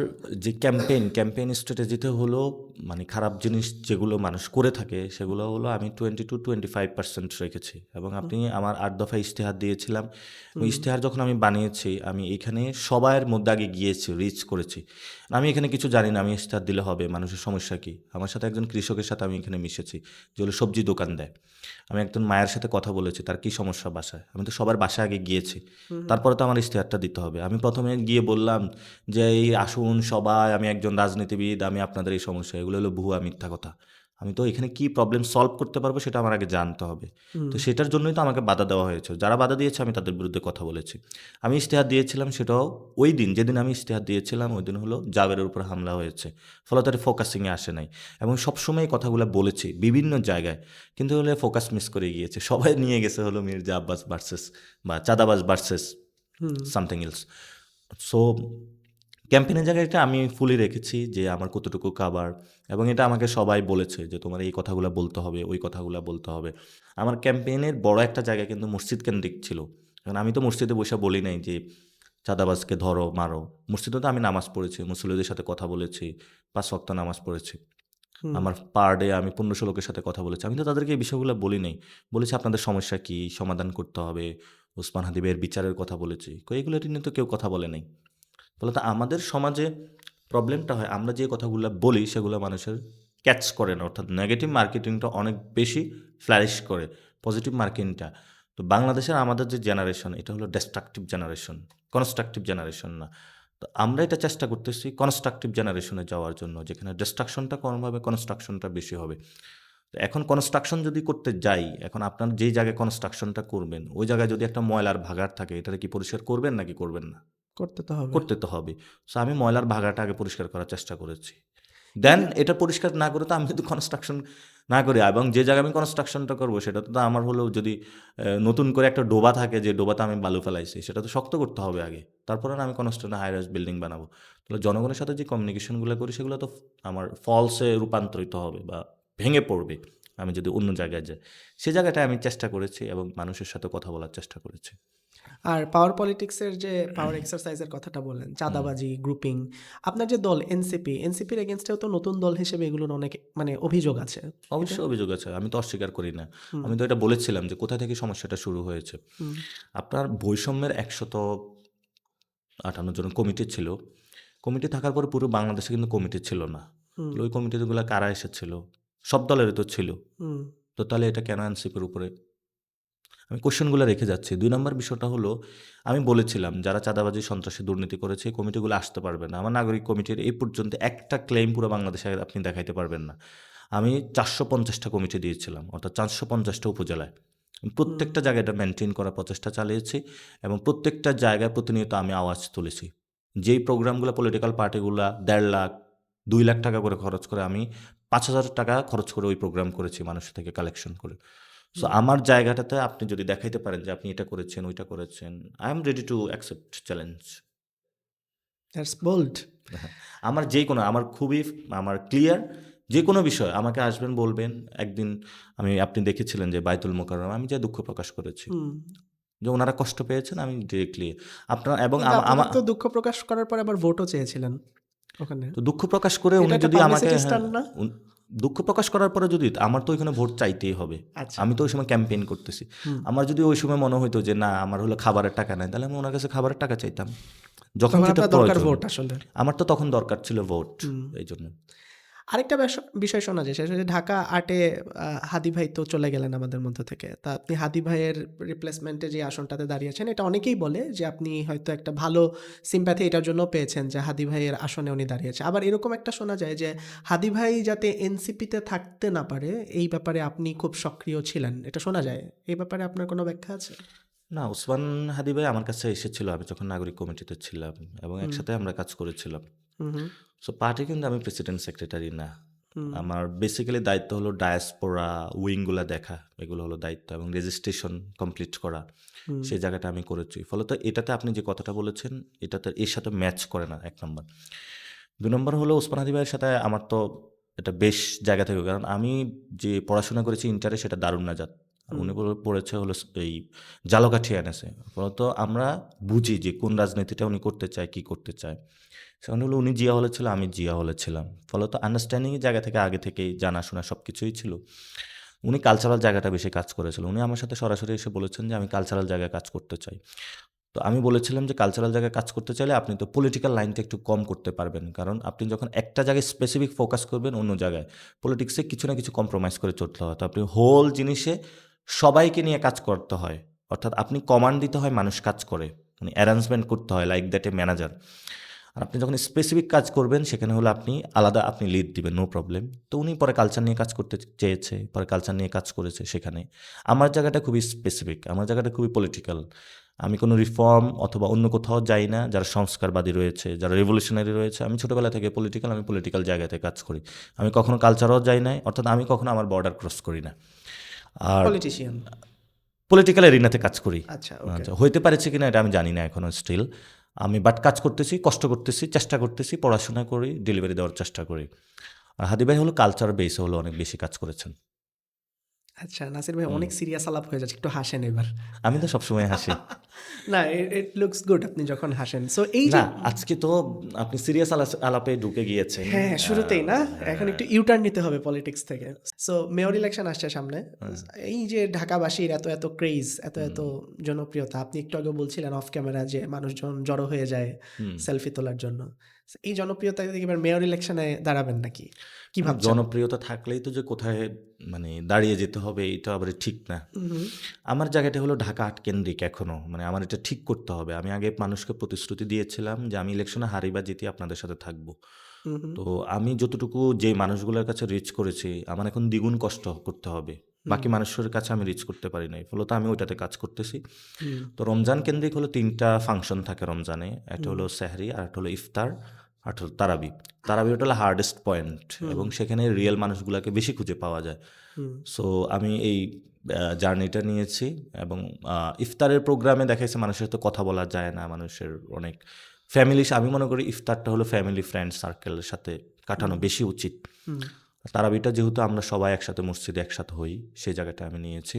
যে ক্যাম্পেইন স্ট্র্যাটেজিতে হলো, মানে খারাপ জিনিস যেগুলো মানুষ করে থাকে সেগুলো হলো আমি 20-25% রেখেছি। এবং আপনি আমার 8 দফা ইশতেহার দিয়েছিলাম। ওই ইশতেহার যখন আমি বানিয়েছি, আমি এখানে সবার মধ্যে আগে গিয়েছি, রিচ করেছি। আমি এখানে কিছু জানি না, আমি ইশতেহার দিলে হবে, মানুষের সমস্যা কী। আমার সাথে একজন কৃষকের সাথে আমি এখানে মিশেছি, যে হলো সবজি দোকান দেয়। আমি একজন মায়ের সাথে কথা বলেছি, তার কী সমস্যা বাসায়। আমি তো সবার বাসায় আগে গিয়েছি, তারপরে তো আমার ইশতেহারটা দিতে হবে। আমি প্রথমে গিয়ে বললাম যে এই আসুন সবাই, আমি একজন রাজনীতিবিদ, আমি আপনাদের এই সমস্যা, এগুলো হলো ভুয়া মিথ্যা কথা। আমি তো এখানে কি প্রবলেম সলভ করতে পারবো সেটা আমার আগে জানতে হবে। তো সেটার জন্যই তো আমাকে বাধা দেওয়া হয়েছে। যারা বাধা দিয়েছে আমি তাদের বিরুদ্ধে কথা বলেছি। আমি ইশতেহার দিয়েছিলাম, সেটাও ওই দিন যেদিন আমি ইশতেহার দিয়েছিলাম ওই দিন হলো জাবেরের উপর হামলা হয়েছে, ফলে তার ফোকাসিংয়ে আসে নাই। এবং সবসময় এই কথাগুলো বলেছি বিভিন্ন জায়গায়, কিন্তু হলে ফোকাস মিস করে গিয়েছে। সবাই নিয়ে গেছে হলো মির্জা আব্বাস ভার্সেস বা চাঁদাবাজ ভার্সেস সামথিং এলস। সো ক্যাম্পেইনের জায়গাটা আমি ফুলি রেখেছি যে আমার কতটুকু কাভার, এবং এটা আমাকে সবাই বলেছে যে তোমার এই কথাগুলো বলতে হবে, ওই কথাগুলো বলতে হবে। আমার ক্যাম্পেইনের বড় একটা জায়গা কিন্তু মসজিদ কেন্দ্রিক ছিল। কারণ আমি তো মসজিদে বসে বলি নাই যে চাঁদাবাজকে ধরো মারো। মসজিদে তো আমি নামাজ পড়েছি, মুসল্লিদের সাথে কথা বলেছি, 5 ওয়াক্ত নামাজ পড়েছি। আমার পার ডে আমি 1500 লোকের সাথে কথা বলেছি। আমি তো তাদেরকে এই বিষয়গুলো বলি নাই। বলেছি আপনাদের সমস্যা কী, সমাধান করতে হবে। ওসমান হাদিবের বিচারের কথা বলেছি। এগুলো নিয়ে তো কেউ কথা বলে নাই। ফলত আমাদের সমাজে প্রবলেমটা হয়, আমরা যে কথাগুলো বলি সেগুলো মানুষের ক্যাচ করে না। অর্থাৎ নেগেটিভ মার্কেটিংটা অনেক বেশি ফ্লারিশ করে, পজিটিভ মার্কেটিংটা। তো বাংলাদেশের আমাদের যে জেনারেশন, এটা হলো ডিস্ট্রাকটিভ জেনারেশন, কনস্ট্রাকটিভ জেনারেশন না। তো আমরা এটা চেষ্টা করতেছি কনস্ট্রাকটিভ জেনারেশনে যাওয়ার জন্য, যেখানে ডিস্ট্রাকশনটা কম হবে, কনস্ট্রাকশনটা বেশি হবে। তো এখন কনস্ট্রাকশন যদি করতে যাই, এখন আপনার যেই জায়গায় কনস্ট্রাকশনটা করবেন ওই জায়গায় যদি একটা ময়লার ভাগাড় থাকে, এটাকে কি পরিষ্কার করবেন নাকি করবেন না? করতে তো হবে। করতে তো হবে। সো আমি ময়লার ভাগাটা আগে পরিষ্কার করার চেষ্টা করেছি। দেন এটা পরিষ্কার না করে তো আমি যদি কনস্ট্রাকশন না করি, এবং যে জায়গায় আমি কনস্ট্রাকশনটা করবো সেটা তো আমার হলো যদি নতুন করে একটা ডোবা থাকে, যে ডোবাতে আমি বালু ফেলাইছি, সেটা তো শক্ত করতে হবে আগে, তারপরে না আমি কনস্ট্রাকশন হাই রাইজ বিল্ডিং বানাবো। তাহলে জনগণের সাথে যে কমিউনিকেশনগুলো করি সেগুলো তো আমার ফলসে রূপান্তরিত হবে বা ভেঙে পড়বে আমি যদি অন্য জায়গায় যাই। সে জায়গাটায় আমি চেষ্টা করেছি এবং মানুষের সাথে কথা বলার চেষ্টা করেছি। আর পাওয়ার পলিটিক্সের যে পাওয়ার এক্সারসাইজের কথাটা বললেন, চাঁদাবাজি, গ্রুপিং, আপনার যে দল এনসিপির এগেনস্টেও তো নতুন দল হিসেবে এগুলোর অনেক মানে অভিযোগ আছে। অবশ্যই অভিযোগ আছে, আমি তো অস্বীকার করি না। হুম। আমি তো এটা বলেছিলাম যে কোথা থেকে সমস্যাটা শুরু হয়েছে। হুম। আপনার বৈষম্যের 158 জন কমিটি ছিল। কমিটি থাকার পরে পুরো বাংলাদেশে কিন্তু কমিটি ছিল না। হুম। ওই কমিটিগুলো কারা এসেছিল? সব দলেরই তো ছিল। হুম। তো তাহলে এটা কেন এনসিপির উপরে? আমি কোশ্চেনগুলো রেখে যাচ্ছি। ২ নম্বর বিষয়টা হলো, আমি বলেছিলাম যারা চাঁদাবাজি, সন্ত্রাসী, দুর্নীতি করেছে এই কমিটিগুলো আসতে পারবে না। আমার নাগরিক কমিটির এই পর্যন্ত একটা ক্লেইম পুরো বাংলাদেশে আপনি দেখাইতে পারবেন না। আমি ৪৫০টা কমিটি দিয়েছিলাম, অর্থাৎ ৪৫০টা উপজেলায়। প্রত্যেকটা জায়গায় এটা মেইনটেইন করার প্রচেষ্টা চালিয়েছি এবং প্রত্যেকটা জায়গায় প্রতিনিয়ত আমি আওয়াজ তুলেছি। যেই প্রোগ্রামগুলো পলিটিক্যাল পার্টিগুলা ১.৫ লাখ, ২ লাখ টাকা করে খরচ করে, আমি ৫,০০০ টাকা খরচ করে ওই প্রোগ্রাম করেছি মানুষের থেকে কালেকশন করে। সো আমার জায়গাটাতে আপনি যদি দেখাইতে পারেন যে আপনি এটা করেছেন, ওইটা করেছেন, I am ready to accept challenge. That's bold. হ্যাঁ, আমার যেকোনো, আমার খুবই আমার ক্লিয়ার, যেকোনো বিষয় আমাকে আসবেন বলবেন। একদিন আপনি দেখেছিলেন যে বায়তুল মোকাররম আমি যে দুঃখ প্রকাশ করেছি। হুম। যে ওনারা কষ্ট পেয়েছেন, আমি ডিরেক্টলি আপনার এবং কিন্তু আপনারা তো দুঃখ প্রকাশ করার পরে আবার ভোটও চেয়েছিলেন ওখানে। তো দুঃখ প্রকাশ করে এটা উনি একটা যদি আমাকে, পাবলিসিটি হ্যাঁ, স্টান্ট না? দুঃখ প্রকাশ করার পরে যদি আমার তো ওইখানে ভোট চাইতেই হবে। আচ্ছা। আমি তো ওই সময় ক্যাম্পেইন করতেছি। হুম। আমার যদি ওই সময় মনে হইতো যে না আমার হলো খাবারের টাকা নাই, তাহলে আমি ওনার কাছে খাবারের টাকা চাইতাম। যখন তখন যেটা আপনার দরকার প্রয়োজন। ভোট আসলে। আমার তো তখন দরকার ছিল ভোট। হুম। এই জন্য। আরেকটা বিষয় শোনা যায়, সেটা হচ্ছে ঢাকা আটে হাদি ভাই তো চলে গেলেন আমাদের মধ্য থেকে। তা আপনি হাদি ভাইয়ের রিপ্লেসমেন্টে যে আসনটাতে দাঁড়িয়েছেন, এটা অনেকেই বলে যে আপনি হয়তো একটা ভালো সিম্প্যাথি এটার জন্য পেয়েছেন যে হাদি ভাইয়ের আসনে উনি দাঁড়িয়েছে। আবার এরকম একটা শোনা যায় যে হাদি ভাই যাতে এনসিপিতে থাকতে না পারে এই ব্যাপারে আপনি খুব সক্রিয় ছিলেন, এটা শোনা যায়। এই ব্যাপারে আপনার কোনো ব্যাখ্যা আছে? না, ওসমান হাদি ভাই আমার কাছে এসেছিল আমি যখন নাগরিক কমিটিতে ছিলাম এবং একসাথে আমরা কাজ করেছিলাম। হুম। হুম। সো পার্টি কিন্তু আমি প্রেসিডেন্ট সেক্রেটারি না। হুম। আমার বেসিক্যালি দায়িত্ব হলো ডায়াসপোরা উইংগুলা দেখা, এগুলো হলো দায়িত্ব, এবং রেজিস্ট্রেশন কমপ্লিট করা। হুম। সেই জায়গাটা আমি করেছি। ফলত এটাতে আপনি যে কথাটা বলেছেন এটাতে এর সাথে ম্যাচ করে না, ১ নম্বর। ২ নম্বর হলো ওসমান হাদি ভাইয়ের সাথে আমার তো এটা বেশ জায়গা থেকে, কারণ আমি যে পড়াশোনা করেছি ইন্টারে সেটা দারুন নাজাত। আর উনি পড়েছে হলো এই ঝালকাঠি এনেছে। ফলত আমরা বুঝি যে কোন রাজনীতিটা উনি করতে চায়, কি করতে চায়। সেখানে হলো উনি জিয়া হলে ছিল, আমি জিয়া হলে ছিলাম। ফলত আন্ডারস্ট্যান্ডিংয়ের জায়গা থেকে আগে থেকেই জানাশোনা সব কিছুই ছিল। উনি কালচারাল জায়গাটা বেশি কাজ করেছিল। উনি আমার সাথে সরাসরি এসে বলেছেন যে আমি কালচারাল জায়গায় কাজ করতে চাই। তো আমি বলেছিলাম যে কালচারাল জায়গায় কাজ করতে চাইলে আপনি তো পলিটিক্যাল লাইনটা একটু কম করতে পারবেন। কারণ আপনি যখন একটা জায়গায় স্পেসিফিক ফোকাস করবেন অন্য জায়গায়, পলিটিক্সে কিছু না কিছু কম্প্রোমাইজ করে চলতে হয়। তো আপনি হোল জিনিসে সবাইকে নিয়ে কাজ করতে হয়। অর্থাৎ আপনি কমান্ড দিতে হয়, মানুষ কাজ করে। মানে অ্যারেঞ্জমেন্ট করতে হয় লাইক দ্যাট এ ম্যানেজার। আর আপনি যখন স্পেসিফিক কাজ করবেন সেখানে হলো আপনি আলাদা আপনি লিড দিবেন, নো প্রবলেম। তো উনি পরে কালচার নিয়ে কাজ করতে চেয়েছে, পরে কালচার নিয়ে কাজ করেছে সেখানে। আমার জায়গাটা খুবই স্পেসিফিক, আমার জায়গাটা খুবই পলিটিক্যাল। আমি কোনো রিফর্ম অথবা অন্য কোথাও যাই না। যারা সংস্কারবাদী রয়েছে, যারা রেভলিউশনারি রয়েছে, আমি ছোটোবেলা থেকে পলিটিক্যাল, আমি পলিটিক্যাল জায়গাতে কাজ করি। আমি কখনো কালচারও যাই নাই, অর্থাৎ আমি কখনো আমার বর্ডার ক্রস করি না। আর পলিটিশিয়ান। পলিটিক্যাল এরিনাতে কাজ করি। আচ্ছা, ওকে। আচ্ছা, হইতে পারেছে কিনা এটা আমি জানি না এখনও স্টিল। আমি বাট কাজ করতেছি, কষ্ট করতেছি, চেষ্টা করতেছি, পড়াশোনা করি, ডেলিভারি দেওয়ার চেষ্টা করি। আর হাদি ভাই হলো কালচার বেসে হলো অনেক বেশি কাজ করেছেন। আচ্ছা, নাসির ভাই অনেক সিরিয়াস আলাপ হয়ে যাচ্ছে, একটু হাসেন এবার। আমি তো সবসময় হাসি। না, ইট লুকস গুড আপনি যখন হাসেন। সো এই যে না, আজকে তো আপনি সিরিয়াস আলাপে ঢুকে গিয়েছেন। হ্যাঁ, শুরুতেই না, এখন একটু ইউটার্ন নিতে হবে পলিটিক্স থেকে। সো মেয়র ইলেকশন আসছে সামনে। এই যে ঢাকাবাসীর এত এত ক্রেজ, এত এত জনপ্রিয়তা, আপনি একটু আগে বলছিলেন অফ ক্যামেরা যে মানুষজন জড়ো হয়ে যায় সেলফি তোলার জন্য। এই জনপ্রিয়তা থেকে এবার মেয়র ইলেকশনে দাঁড়াবেন নাকি, কি ভাবছেন? জনপ্রিয়তা থাকলেই তো যে কোথায় মানে দাঁড়িয়ে যেতে হবে এটা আবার ঠিক না। আমার জায়গাটা হলো ঢাকা ৮ কেন্দ্রিক এখনো, মানে আমার এটা ঠিক করতে হবে। আমি আগে মানুষকে প্রতিশ্রুতি দিয়েছিলাম যে আমি ইলেকশনে হারি বা জিতি আপনাদের সাথে থাকবো। তো আমি যতটুকু যে মানুষগুলোর কাছে রিচ করেছি, আমার এখন দ্বিগুণ কষ্ট করতে হবে। বাকি মানুষের কাছে আমি রিচ করতে পারি নাই, ফলত আমি ওইটাতে কাজ করতেছি। তো রমজান কেন্দ্রিক হলো ৩টা ফাংশন থাকে রমজানে। একটা হলো সেহরি, আর একটা হলো ইফতার, আর হলো তারাবি। তারাবি ওটা হলো হার্ডেস্ট পয়েন্ট এবং সেখানে রিয়েল মানুষগুলোকে বেশি খুঁজে পাওয়া যায়। সো আমি এই জার্নিটা নিয়েছি এবং ইফতারের প্রোগ্রামে দেখা যাচ্ছে মানুষের সাথে কথা বলা যায় না, মানুষের অনেক ফ্যামিলি, আমি মনে করি ইফতারটা হলো ফ্যামিলি ফ্রেন্ড সার্কেলের সাথে কাটানো বেশি উচিত। তারাবিটা যেহেতু আমরা সবাই একসাথে মসজিদে একসাথে হই, সেই জায়গাটা আমি নিয়েছি।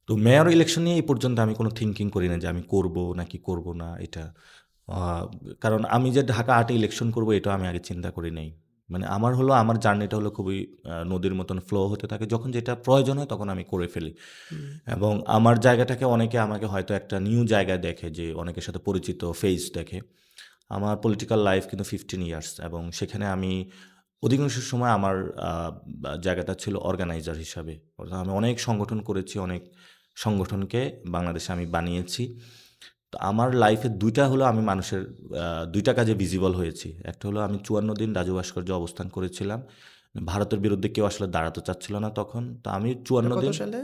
তো মেয়র ইলেকশন নিয়ে এই পর্যন্ত আমি কোনো থিঙ্কিং করি না যে আমি করব নাকি করব না এটা। কারণ আমি যে ঢাকা 8-এ ইলেকশন করব এটা আমি আগে চিন্তা করি নাই। মানে আমার হলো আমার জার্নিটা হলো খুবই নদীর মতন ফ্লো হতে থাকে, যখন যেটা প্রয়োজন হয় তখন আমি করে ফেলি। এবং আমার জায়গাটাকে অনেকে আমাকে হয়তো একটা নিউ জায়গায় দেখে, যে অনেকের সাথে পরিচিত ফেস দেখে। আমার পলিটিক্যাল লাইফ কিন্তু 15 ইয়ার্স এবং সেখানে আমি অধিকাংশ সময় আমার জায়গাটা ছিল অর্গানাইজার হিসাবে। অর্থাৎ আমি অনেক সংগঠন করেছি, অনেক সংগঠনকে বাংলাদেশে আমি বানিয়েছি। তো আমার লাইফে দুইটা হলো আমি মানুষের দুইটা কাজে ভিজিবল হয়েছি। একটা হলো আমি 54 দিন রাজু ভাস্কর্যে অবস্থান করেছিলাম। ভারতের বিরুদ্ধে কেউ আসলে দাঁড়াতে চাচ্ছিল না তখন। তো আমি 54 কত দিন, সালে?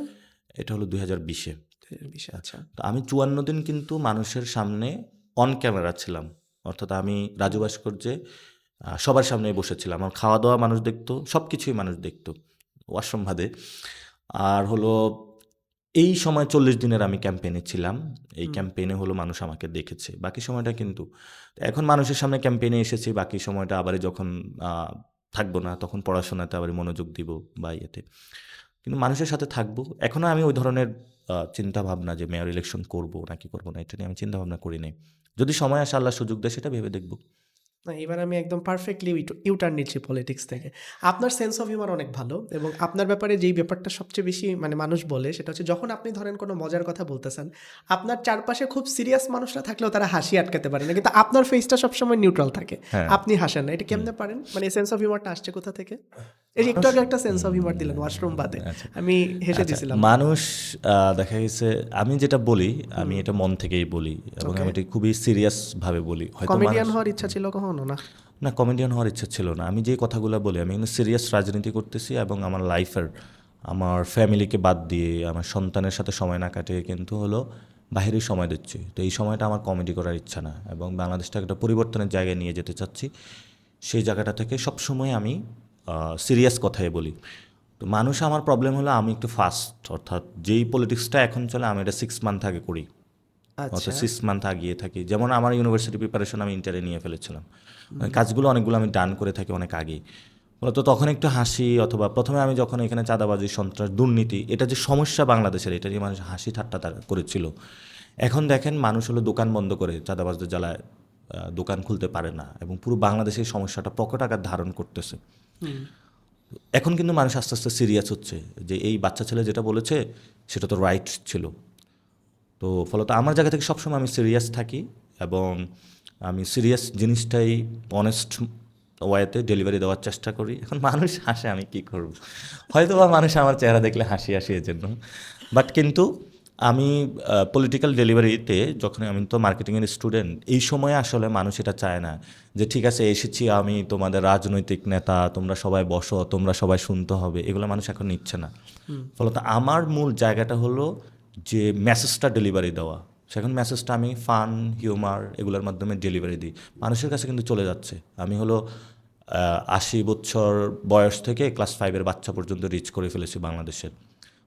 এটা হলো 2020-এ। 2020 আচ্ছা। তো আমি 54 দিন কিন্তু মানুষের সামনে অন ক্যামেরা ছিলাম। অর্থাৎ আমি রাজু ভাস্কর্যে সবার সামনে বসেছিলাম। আমার খাওয়া দাওয়া মানুষ দেখতো, সব কিছুই মানুষ দেখতো, ওয়াশরুম বাদে। আর হলো এই সময় 40 দিনের আমি ক্যাম্পেইনে ছিলাম। এই ক্যাম্পেইনে হলো মানুষ আমাকে দেখেছে। বাকি সময়টা কিন্তু এখন মানুষের সামনে ক্যাম্পেইনে এসেছি, বাকি সময়টা আবারই যখন থাকবো না তখন পড়াশোনাতে আবার মনোযোগ দিব বা ইয়েতে। কিন্তু মানুষের সাথে থাকবো। এখনও আমি ওই ধরনের চিন্তাভাবনা যে মেয়র ইলেকশন করব নাকি করব না, এটা নিয়ে আমি চিন্তাভাবনা করি নাই। যদি সময় আসে, আল্লাহ সুযোগ দেয়, সেটা ভেবে দেখব। না, এবার আমি একদম পারফেক্টলি ইউটার্ন নিচ্ছি পলিটিক্স থেকে। আপনার সেন্স অফ হিউমার অনেক ভালো এবং আপনার ব্যাপারে যেই ব্যাপারটা সবচেয়ে বেশি মানে মানুষ বলে সেটা হচ্ছে যখন আপনি ধরেন কোনো মজার কথা বলতেছেন, আপনার চারপাশে খুব সিরিয়াস মানুষরা থাকলেও তারা হাসি আটকাতে পারে না, কিন্তু আপনার ফেসটা সবসময় নিউট্রাল থাকে, হ্যাঁ। আপনি হাসেন না। এটা কেমনে পারেন? মানে সেন্স অফ হিউমারটা আসছে কোথা থেকে? এই যে একটু আগে একটা সেন্স অফ হিউমার দিলেন ওয়াশরুম বাদে, আমি হেসে দিছিলাম। মানুষ দেখা গেছে আমি যেটা বলি আমি এটা মন থেকেই বলি এবং আমি এটা খুবই সিরিয়াস ভাবে বলি। হয়তো কমেডিয়ান হওয়ার ইচ্ছা ছিল কখনো না? না, কমেডিয়ান হওয়ার ইচ্ছা ছিল না। আমি যে কথাগুলো বলি আমি কিন্তু সিরিয়াস রাজনীতি করতেছি এবং আমার লাইফের, আমার ফ্যামিলিকে বাদ দিয়ে, আমার সন্তানের সাথে সময় না কাটিয়ে কিন্তু হলো বাহিরের সময় দিচ্ছি। তো এই সময়টা আমার কমেডি করার ইচ্ছা না এবং বাংলাদেশটাকে একটা পরিবর্তনের জায়গায় নিয়ে যেতে চাচ্ছি। সেই জায়গাটা থেকে সবসময় আমি সিরিয়াস কথাই বলি। তো মানুষ, আমার প্রবলেম হলো আমি একটু ফাস্ট, অর্থাৎ যেই পলিটিক্সটা এখন চলে আমি এটা 6 মান্থ আগে করি, আচ্ছা। অর্থাৎ 6 মান্থ আগিয়ে থাকি। যেমন আমার ইউনিভার্সিটি প্রিপারেশন আমি ইন্টারে নিয়ে ফেলেছিলাম, কাজগুলো অনেকগুলো আমি ডান করে থাকি অনেক আগেই। তো তখন একটু হাসি, অথবা প্রথমে আমি যখন এখানে চাঁদাবাজি, সন্ত্রাস, দুর্নীতি, এটা যে সমস্যা বাংলাদেশের, এটা নিয়ে মানুষ হাসি ঠাট্টা করেছিল। এখন দেখেন মানুষ হলো দোকান বন্ধ করে চাঁদাবাজদের জ্বালায় দোকান খুলতে পারে না এবং পুরো বাংলাদেশের সমস্যাটা প্রকট আকার ধারণ করতেছে। এখন কিন্তু মানুষ আস্তে আস্তে সিরিয়াস হচ্ছে যে এই বাচ্চা ছেলে যেটা বলেছে সেটা তো রাইট ছিল। তো ফলত আমার জায়গা থেকে সবসময় আমি সিরিয়াস থাকি এবং আমি সিরিয়াস জিনিসটাই অনেস্ট ওয়েতে ডেলিভারি দেওয়ার চেষ্টা করি। এখন মানুষ হাসে, আমি কী করব, হয়তো বা মানুষ আমার চেহারা দেখলে হাসি এর জন্য। বাট কিন্তু আমি পলিটিক্যাল ডেলিভারিতে যখন, আমি তো মার্কেটিংয়ের স্টুডেন্ট, এই সময়ে আসলে মানুষ এটা চায় না যে ঠিক আছে এসেছি আমি তোমাদের রাজনৈতিক নেতা, তোমরা সবাই বসো, তোমরা সবাই শুনতে হবে, এগুলো মানুষ এখন নিচ্ছে না। ফলত আমার মূল জায়গাটা হলো যে মেসেজটা ডেলিভারি দেওয়া। সেখন মেসেজটা আমি ফান, হিউমার এগুলোর মাধ্যমে ডেলিভারি দিই, মানুষের কাছে কিন্তু চলে যাচ্ছে। আমি হলো 80 বছর বয়স থেকে ক্লাস 5-এর বাচ্চা পর্যন্ত রিচ করে ফেলেছি বাংলাদেশের।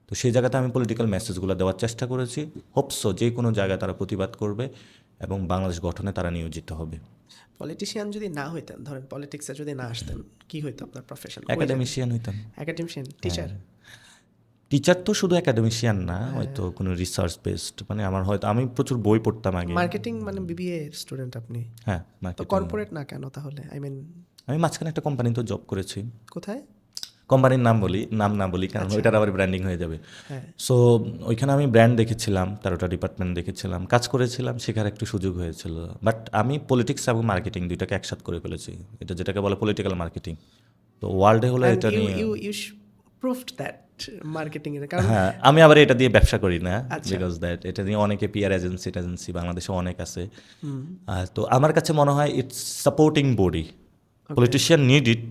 তো সেই জায়গাতে আমি পলিটিক্যাল মেসেজগুলো দেওয়ার চেষ্টা করেছি। হোপসো যে কোনো জায়গায় তারা প্রতিবাদ করবে এবং বাংলাদেশ গঠনে তারা নিয়োজিত হবে। পলিটিশিয়ান যদি না হইতেন, ধরেন পলিটিক্সে যদি না আসতেন, কি হইতো আপনার প্রফেশন? একাডেমিশিয়ান হইতাম। Academician, teacher? টিচার তো শুধু একাডেমিশিয়ান না, হয়তো কোনো রিসার্চ বেসড, মানে আমার হয়তো, আমি প্রচুর বই পড়তাম আগে। মার্কেটিং মানে বিবিএ স্টুডেন্ট আপনি? হ্যাঁ, তো মার্কেটিং। কর্পোরেট না কেন তাহলে? আই মিন আমি মাঝখানে একটা কোম্পানিতে জব করেছি। কোথায়? কোম্পানির নাম না বলি কারণ ওইটার আবার ব্র্যান্ডিং হয়ে যাবে। হ্যাঁ। সো ওইখানে আমি ব্র্যান্ড দেখেছিলাম, 13টা ডিপার্টমেন্ট দেখেছিলাম, কাজ করেছিলাম, শেখার একটু সুযোগ হয়েছিল। বাট আমি পলিটিক্স এবং মার্কেটিং দুইটাকে একসাথে করে ফেলেছি, এটা যেটাকে বলে পলিটিক্যাল মার্কেটিং। তো ওয়ার্ল্ডে হলো এটা নিয়ে, ইউ প্রুভড দ্যাট মার্কেটিং এর কারণ হ্যাঁ, আমি আবার এটা দিয়ে ব্যবসা করি না, আচ্ছা। বিকজ দ্যাট এটা নিয়ে অনেকে পিআর এজেন্সি বাংলাদেশে অনেক আছে। তো আমার কাছে মনে হয় it's supporting body. Politician need it,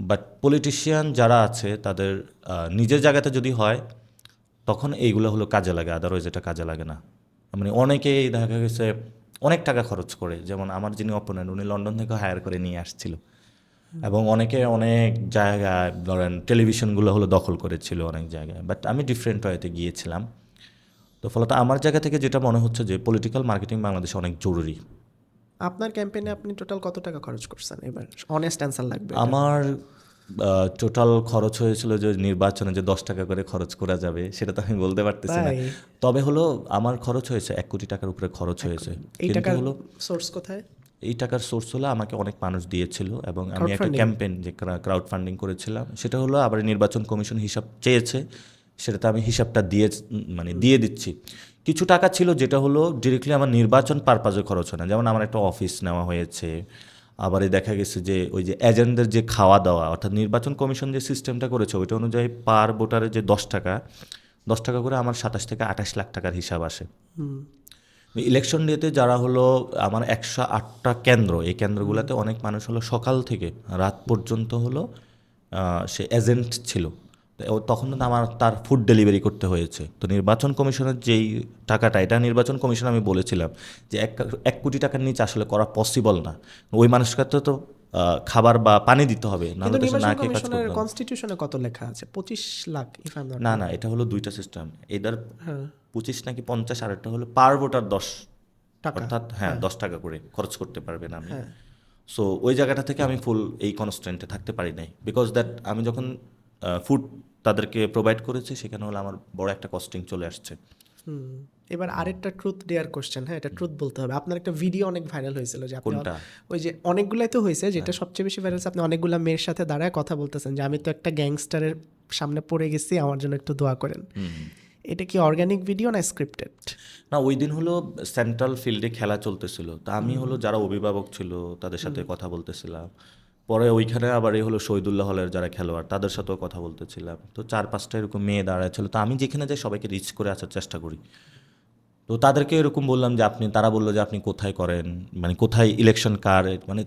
but politician যারা আছে তাদের নিজের জায়গাতে যদি হয় তখন এইগুলো হলো কাজে লাগে, আদারওয়াইজ এটা কাজে লাগে না। মানে অনেকেই দেখা গেছে অনেক টাকা খরচ করে। যেমন আমার যিনি অপোনেন্ট উনি লন্ডন থেকে হায়ার করে নিয়ে আসছিল এবং অনেকে অনেক জায়গায় ধরেন টেলিভিশনগুলো হলো দখল করেছিল অনেক জায়গায়, বাট আমি ডিফারেন্ট ওয়েতে গিয়েছিলাম। তো ফলত আমার জায়গা থেকে যেটা মনে হচ্ছে যে পলিটিক্যাল মার্কেটিং বাংলাদেশে অনেক জরুরি। আপনার ক্যাম্পেইনে আপনি টোটাল কত টাকা খরচ করছেন এবার? অনেস্ট অ্যান্সার লাগবে এটা। আমার টোটাল খরচ হয়েছিল যে নির্বাচনে যে 10 টাকা করে খরচ করা যাবে সেটা তো আমি বলতে পারতেছি না। তাই? তবে হলো আমার খরচ হয়েছে 1 কোটি টাকার উপরে খরচ হয়েছে। এই কিন্তু টাকার হলো সোর্স কোথায়? এই টাকার সোর্স হলো আমাকে অনেক মানুষ দিয়েছিল এবং আমি ক্রাউড একটা ফান্ডিং? ক্যাম্পেইন যে ক্রাউড ফান্ডিং করেছিলাম সেটা হলো আবার নির্বাচন কমিশন হিসাব চেয়েছে, সেটাতে আমি হিসাবটা মানে দিয়ে দিচ্ছি। কিছু টাকা ছিল যেটা হলো ডিরেক্টলি আমার নির্বাচন পারপাজে খরচ হয় না, যেমন আমার একটা অফিস নেওয়া হয়েছে। আবার দেখা গেছে যে ওই যে এজেন্টদের যে খাওয়া দাওয়া, অর্থাৎ নির্বাচন কমিশন যে সিস্টেমটা করেছে ওইটা অনুযায়ী পার ভোটারের যে 10 টাকা করে আমার 27 থেকে 28 লাখ টাকার হিসাব আসে। হুম। ইলেকশন ডেতে যারা হলো আমার 108টা কেন্দ্র, এই কেন্দ্রগুলোতে অনেক মানুষ হলো সকাল থেকে রাত পর্যন্ত হলো সে এজেন্ট ছিল। তো তখন কিন্তু আমার তার ফুড ডেলিভারি করতে হয়েছে। তো নির্বাচন কমিশনের যেই টাকাটা, এটা নির্বাচন কমিশন আমি বলেছিলাম যে 1 কোটি টাকার নিচে আসলে করা পসিবল না। ওই মানুষকে তো খাবার বা পানি দিতে হবে, কিন্তু নাহলে তো সে না নির্বাচন খেয়ে কাজ কমিশনের করতে হবে। কনস্টিটিউশনে কত লেখা আছে? 25 lakh if I am not না রং। না, এটা হলো দুইটা সিস্টেম, এটার হ্যাঁ, 25 নাকি 50, আর একটা হলো পার ভোটার 10, টাকা। অর্থাৎ হ্যাঁ 10 টাকা করে খরচ করতে পারবেন আমি। হ্যাঁ। সো ওই জায়গাটা থেকে আমি ফুল এই কনস্ট্যান্টে থাকতে পারি নাই, বিকজ দ্যাট আমি যখন ফুড তাদেরকে প্রোভাইড করেছি সেখানে হলো আমার বড় একটা কস্টিং চলে আসছে। হুম। এবার আরেকটা ট্রুথ ডেয়ার কোশ্চেন, হ্যাঁ এটা ট্রুথ বলতে হবে। আপনার একটা ভিডিও অনেক ভাইরাল হয়েছিল যে আপনি কোনটা? ওই যে অনেকগুলাই তো হয়েছে, যেটা সবচেয়ে বেশি ভাইরাল হয়েছে আপনি অনেকগুলা মেয়ের সাথে দাঁড়ায় কথা বলতেছেন যে আমি তো একটা গ্যাংস্টারের সামনে পড়ে গেছি, আমার জন্য একটু দোয়া করেন। এটা কি অর্গানিক ভিডিও না স্ক্রিপ্টেড? না, ওই দিন হলো সেন্ট্রাল ফিল্ডে খেলা চলতেছিল, তা আমি হলো যারা অভিভাবক ছিল তাদের সাথে কথা বলতেছিলাম। পরে ওইখানে আবার এই হলো শহীদুল্লাহ হলের যারা খেলোয়াড় তাদের সাথেও কথা বলতেছিলাম। তো 4-5টা এরকম মেয়ে দাঁড়ায় ছিল, তো আমি যেখানে যাই সবাইকে রিচ করে আসার চেষ্টা করি। তো তাদেরকে এরকম বললাম যে তারা বললো যে আপনি কোথায় করেন, মানে কোথায় ইলেকশন কার, মানে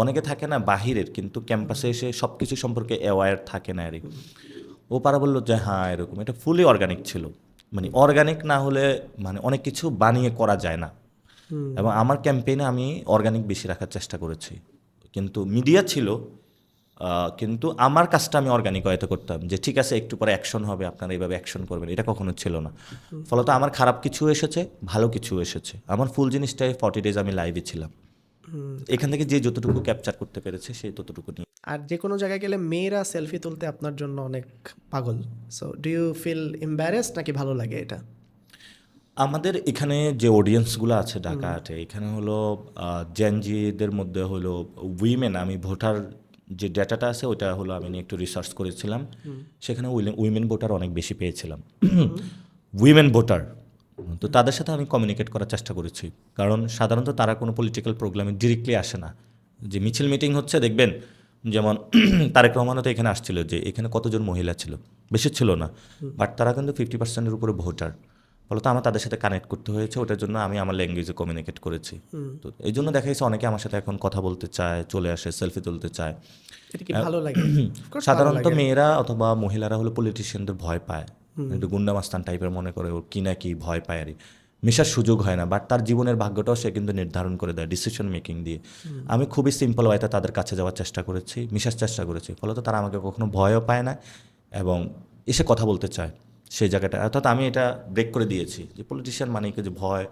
অনেকে থাকে না বাহিরের কিন্তু ক্যাম্পাসে এসে সব কিছু সম্পর্কে অ্যাওয়্যার থাকে না এরকম। ও পারা বললো যে হ্যাঁ এরকম, এটা ফুলি অর্গানিক ছিল। মানে অর্গানিক না হলে মানে অনেক কিছু বানিয়ে করা যায় না। এবং আমার ক্যাম্পেইনে আমি অর্গানিক বেশি রাখার চেষ্টা করেছি, কিন্তু মিডিয়া ছিল, কিন্তু আমার কাজটা আমি অর্গানিক ওয়েতে করতাম যে ঠিক আছে একটু পরে অ্যাকশন হবে, আপনারা এইভাবে অ্যাকশন করবেন, এটা কখনো ছিল না। ফলত আমার খারাপ কিছু এসেছে, ভালো কিছু এসেছে। আমার ফুল জিনিসটাই 40 ডেজ আমি লাইভে ছিলাম, এখান থেকে যে যতটুকু ক্যাপচার করতে পেরেছে সেই ততটুকু নিয়ে। আর যে কোনো জায়গায় গেলে মেয়েরা সেলফি তুলতে আপনার জন্য অনেক পাগল। So do you feel embarrassed নাকি ভালো লাগে এটা? আমাদের এখানে যে অডিয়েন্সগুলো আছে ঢাকাতে, এখানে হলো জেনজিদের মধ্যে হলো উইমেন, আমি ভোটার যে ডেটাটা আছে ওইটা হলো আমি নিয়ে একটু রিসার্চ করেছিলাম, সেখানে উইমেন ভোটার অনেক বেশি পেয়েছিলাম। উইমেন ভোটার, তো তাদের সাথে আমি কমিউনিকেট করার চেষ্টা করেছি, কারণ সাধারণত তারা কোনো পলিটিক্যাল প্রোগ্রামে ডিরেক্টলি আসে না। যে মিছিল মিটিং হচ্ছে দেখবেন, যেমন তারেক রহমানও তো এখানে আসছিল, যে এখানে কতজন মহিলা ছিল, বেশি ছিল না, বাট তারা কিন্তু 50%-এর উপরে ভোটার। ফলত আমার তাদের সাথে কানেক্ট করতে হয়েছে, ওটার জন্য আমি আমার ল্যাঙ্গুয়েজে কমিউনিকেট করেছি। তো এই জন্য দেখা গেছে অনেকে আমার সাথে এখন কথা বলতে চায়, চলে আসে, সেলফি তুলতে চায়। এটা কি ভালো লাগে? Of course ভালো সাধারণত লাগে। মেয়েরা অথবা মহিলারা হলো পলিটিশিয়ানদের ভয় পায়, একটু গুন্ডা মাস্তান টাইপের মনে করে, ওর কি না কি ভয় পায় আর কি। মেশার সুযোগ হয় না, বাট তার জীবনের ভাগ্যটাও সে কিন্তু নির্ধারণ করে দেয় ডিসিশন মেকিং দিয়ে। আমি খুবই সিম্পল ওয়েতে তাদের কাছে যাওয়ার চেষ্টা করেছি, মিশার চেষ্টা করেছি, ফলত তারা আমাকে কখনো ভয়ও পায় না এবং এসে কথা বলতে চায় সেই জায়গাটা। অর্থাৎ আমি এটা ব্রেক করে দিয়েছি যে পলিটিশিয়ান মানে কি যে ভয়,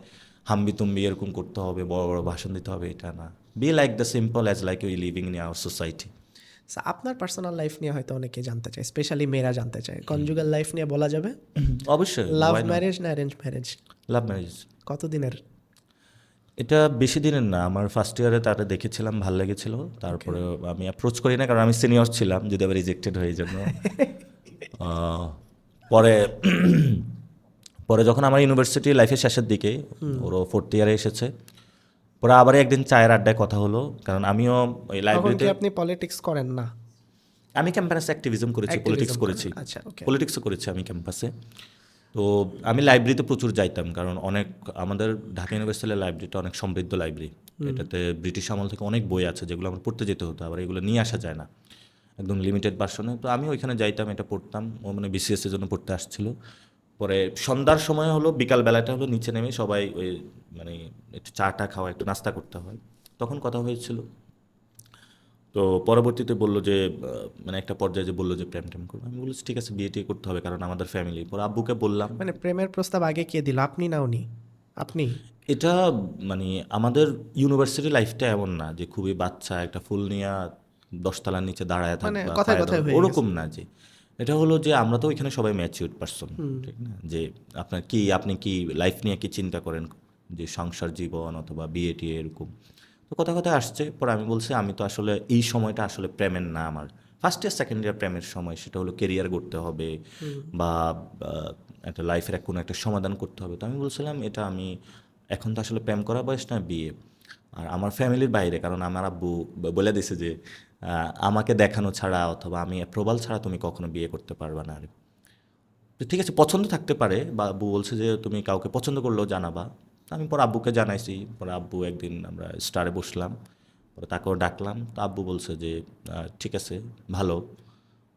হাম্বি তুম্বি এরকম করতে হবে, বড় বড় ভাষণ দিতে হবে, এটা না। Be like the simple as like you living in our society. So, আপনার পার্সোনাল লাইফ নিয়ে হয়তো অনেকে জানতে চায়, স্পেশালি মেয়েরা জানতে চায়। কনজুগাল লাইফ নিয়ে বলা যাবে? অবশ্যই। লাভ ম্যারেজ না অ্যারেঞ্জ ম্যারেজ? Love marriage. কতদিনের? এটা বেশি দিনের না, আমার ফার্স্ট ইয়ারে তারা দেখেছিলাম, ভাল লেগেছিল, তারপরে আমি অ্যাপ্রোচ করি না, কারণ আমি সিনিয়র ছিলাম, যদি আবার রিজেক্টেড হয়ে জন্য। পরে পরে যখন আমার ইউনিভার্সিটি লাইফের শেষের দিকে, ওরও 4th ইয়ারে এসেছে, পরে আবার একদিন চায়ের আড্ডায় কথা হলো, কারণ আমিও ওই তখন লাইব্রেরিতে, কি আপনি পলিটিক্স করেন না? আমি ক্যাম্পাসে অ্যাক্টিভিজম করেছি, পলিটিক্স Activism করেছি, করেন, আচ্ছা, ওকে। পলিটিক্সও করেছি আমি ক্যাম্পাসে। তো আমি লাইব্রেরিতে প্রচুর যাইতাম, কারণ অনেক আমাদের ঢাকা ইউনিভার্সিটির লাইব্রেরিটা অনেক সমৃদ্ধ লাইব্রেরি, এটাতে ব্রিটিশ আমল থেকে অনেক বই আছে যেগুলো আমার পড়তে যেতে হতো, আবার এগুলো নিয়ে আসা যায় না, একদম লিমিটেড ভার্সনে। তো আমি ওইখানে যাইতাম, এটা পড়তাম, ও মানে বিসিএস এর জন্য পড়তে আসছিল। পরে সন্ধ্যার সময় হলো, বিকাল বেলাটা হলো, নিচে নেমে সবাই ওই মানে একটু চা-টা খাওয়া, একটু নাস্তা করতে হয়। তখন কথা হয়েছিল। তো পরবর্তীতে বলল যে মানে একটা পর্যায়ে যে বলল যে প্রেম-টেম করবো। আমি বলেছি ঠিক আছে বিয়ে-টিয়ে করতে হবে কারণ আমাদের ফ্যামিলি। পরে আব্বুকে বললাম। মানে প্রেমের প্রস্তাব আগে কে দিল, আপনি না উনি? আপনি? এটা মানে আমাদের ইউনিভার্সিটি লাইফটা এমন না যে খুবই বাচ্চা একটা ফুল নিয়া ১০ তলার নিচে দাঁড়ায় মানে থাকবা, কথায় পায়ে কথায় ধরবা, হয়ে গেছে। ওরকম না যে। এটা হলো যে আমরা তো ওইখানে সবাই ম্যাচিউরড পারসন, ঠিক না? যে আপনি কি লাইফ নিয়ে কি চিন্তা করেন? যে সংসার জীবন অথবা বিয়ে-টিয়ে এরকম। তো কথায়, কথায় আসছে। পরে আমি বলছি আমি তো আসলে এই সময়টা আসলে প্রেমের না আমার। ফার্স্ট ইয়ার, সেকেন্ড ইয়ার প্রেমের সময়। সেটা হলো কেরিয়ার গড়তে হবে বা আ একটা লাইফের কোনো একটা সমাধান করতে হবে। তো আমি বলছিলাম এটা আমি এখন তো আসলে প্রেম করার বয়স না, বিয়ে। আর আমার ফ্যামিলির বাইরে কারণ আমার আব্বু বলে দিছে যে আমাকে দেখানো ছাড়া অথবা আমি অ্যাপ্রুভাল ছাড়া তুমি কখনো বিয়ে করতে পারবা না। তো ঠিক আছে পছন্দ থাকতে পারে বা আব্বু বলছে যে তুমি কাউকে পছন্দ করলেও জানাবা। তো আমি পরে আব্বুকে জানাইছি। পরে আব্বু একদিন আমরা স্টারে বসলাম। পরে তাকেও ডাকলাম। তো আব্বু বলছে যে ঠিক আছে, ভালো।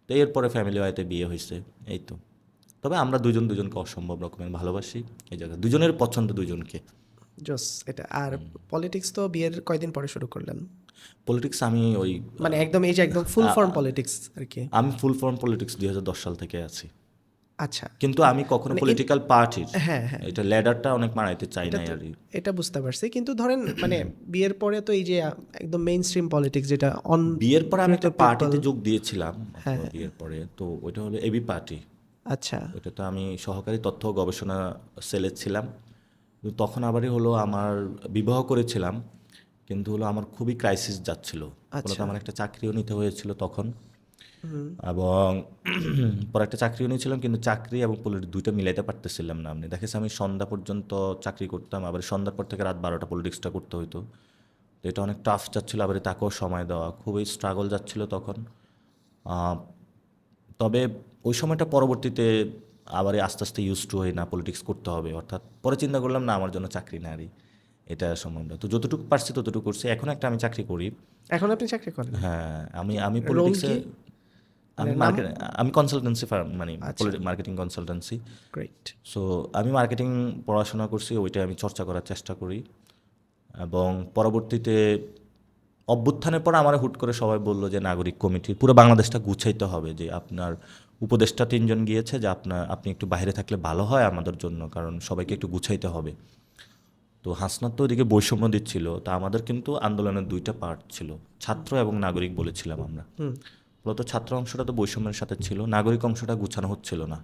তো এরপরে ফ্যামিলি বাড়িতে বিয়ে হইছে। এই তো। তবে আমরা দুজন দুজনকে অসম্ভব রকমের ভালোবাসি। এই জায়গায় দুজনের পছন্দ দুজনকে। জোস এটা। আর পলিটিক্স তো বিয়ের কয়দিন পরে শুরু করলেন? পলিটিক্স আমি ওই মানে একদম এই যে একদম ফুল আ- ফর্ম পলিটিক্স আর কি? আমি ফুল ফর্ম পলিটিক্স ২০১০ সাল থেকে আছি। আচ্ছা। কিন্তু আমি কখনো মানে পলিটিক্যাল পার্টির হ্যাঁ, হ্যাঁ। এটা ল্যাডারটা অনেক মারাইতে চাই এটা নাই তো আর কি। এটা বুঝতে পারছি। কিন্তু ধরেন মানে বিয়ের পরে তো এই যে একদম মেইন স্ট্রিম পলিটিক্স যেটা অন বিয়ের পরে আমি একটা পিপল। পার্টিতে যোগ দিয়েছিলাম হ্যাঁ, অথবা হ্যাঁ। বিয়ের পরে তো ওইটা হলো এবি পার্টি। আচ্ছা। ওইটাতে আমি সহকারী তথ্য ও গবেষণা সেলে ছিলাম। কিন্তু তখন আবারই হলো আমার বিবাহ করেছিলাম কিন্তু হলো আমার খুবই ক্রাইসিস যাচ্ছিল। ফলত আচ্ছা। আমার একটা চাকরিও নিতে হয়েছিল তখন হুম। এবং পরে একটা চাকরিও নিয়েছিলাম কিন্তু চাকরি এবং পলিটিক্স দুইটা মিলাইতে পারতেছিলাম না। আপনি দেখেছি আমি সন্ধ্যা পর্যন্ত চাকরি করতাম আবার সন্ধ্যার পর থেকে রাত ১২টা পলিটিক্সটা করতে হইতো। তো এটা অনেক টাফ যাচ্ছিল আবার তাকেও সময় দেওয়া খুবই স্ট্রাগল যাচ্ছিল তখন। আহ, তবে ওই সময়টা পরবর্তীতে আবার আস্তে আস্তে ইউজ টু হই না পলিটিক্স করতে হবে অর্থাৎ পরে চিন্তা করলাম না আমার জন্য চাকরি নারী এটা সম্ভব না। তো যতটুকু পারছি ততটুকু করছি। এখন একটা আমি চাকরি করি। এখন আপনি চাকরি করেন? হ্যাঁ, আমি রোল পলিটিক্সে কি? মানে আমি নাম? মার্কেট আমি কনসালটেন্সি ফার্ম মানে আচ্ছা। Marketing consultancy. গ্রেট। সো আমি মার্কেটিং পড়াশোনা করছি ওইটা আমি চর্চা করার চেষ্টা করি এবং পরবর্তীতে অভ্যুত্থানের পর আমার হুট করে সবাই বলল যে নাগরিক কমিটির পুরো বাংলাদেশটা গুছাইতে হবে যে আপনার উপদেষ্টা ৩ জন গিয়েছে যে আপনি একটু বাইরে থাকলে ভালো হয় আমাদের জন্য কারণ সবাইকে একটু গুছাইতে হবে। তো হাসনাত তো ওইদিকে বৈষম্য দিচ্ছিল তা আমাদের কিন্তু আন্দোলনের ২টা পার্ট ছিল ছাত্র এবং নাগরিক বলেছিলাম আমরা। হুম। মূলত ছাত্র অংশটা তো বৈষম্যের সাথে ছিল নাগরিক অংশটা গুছানো হচ্ছিল না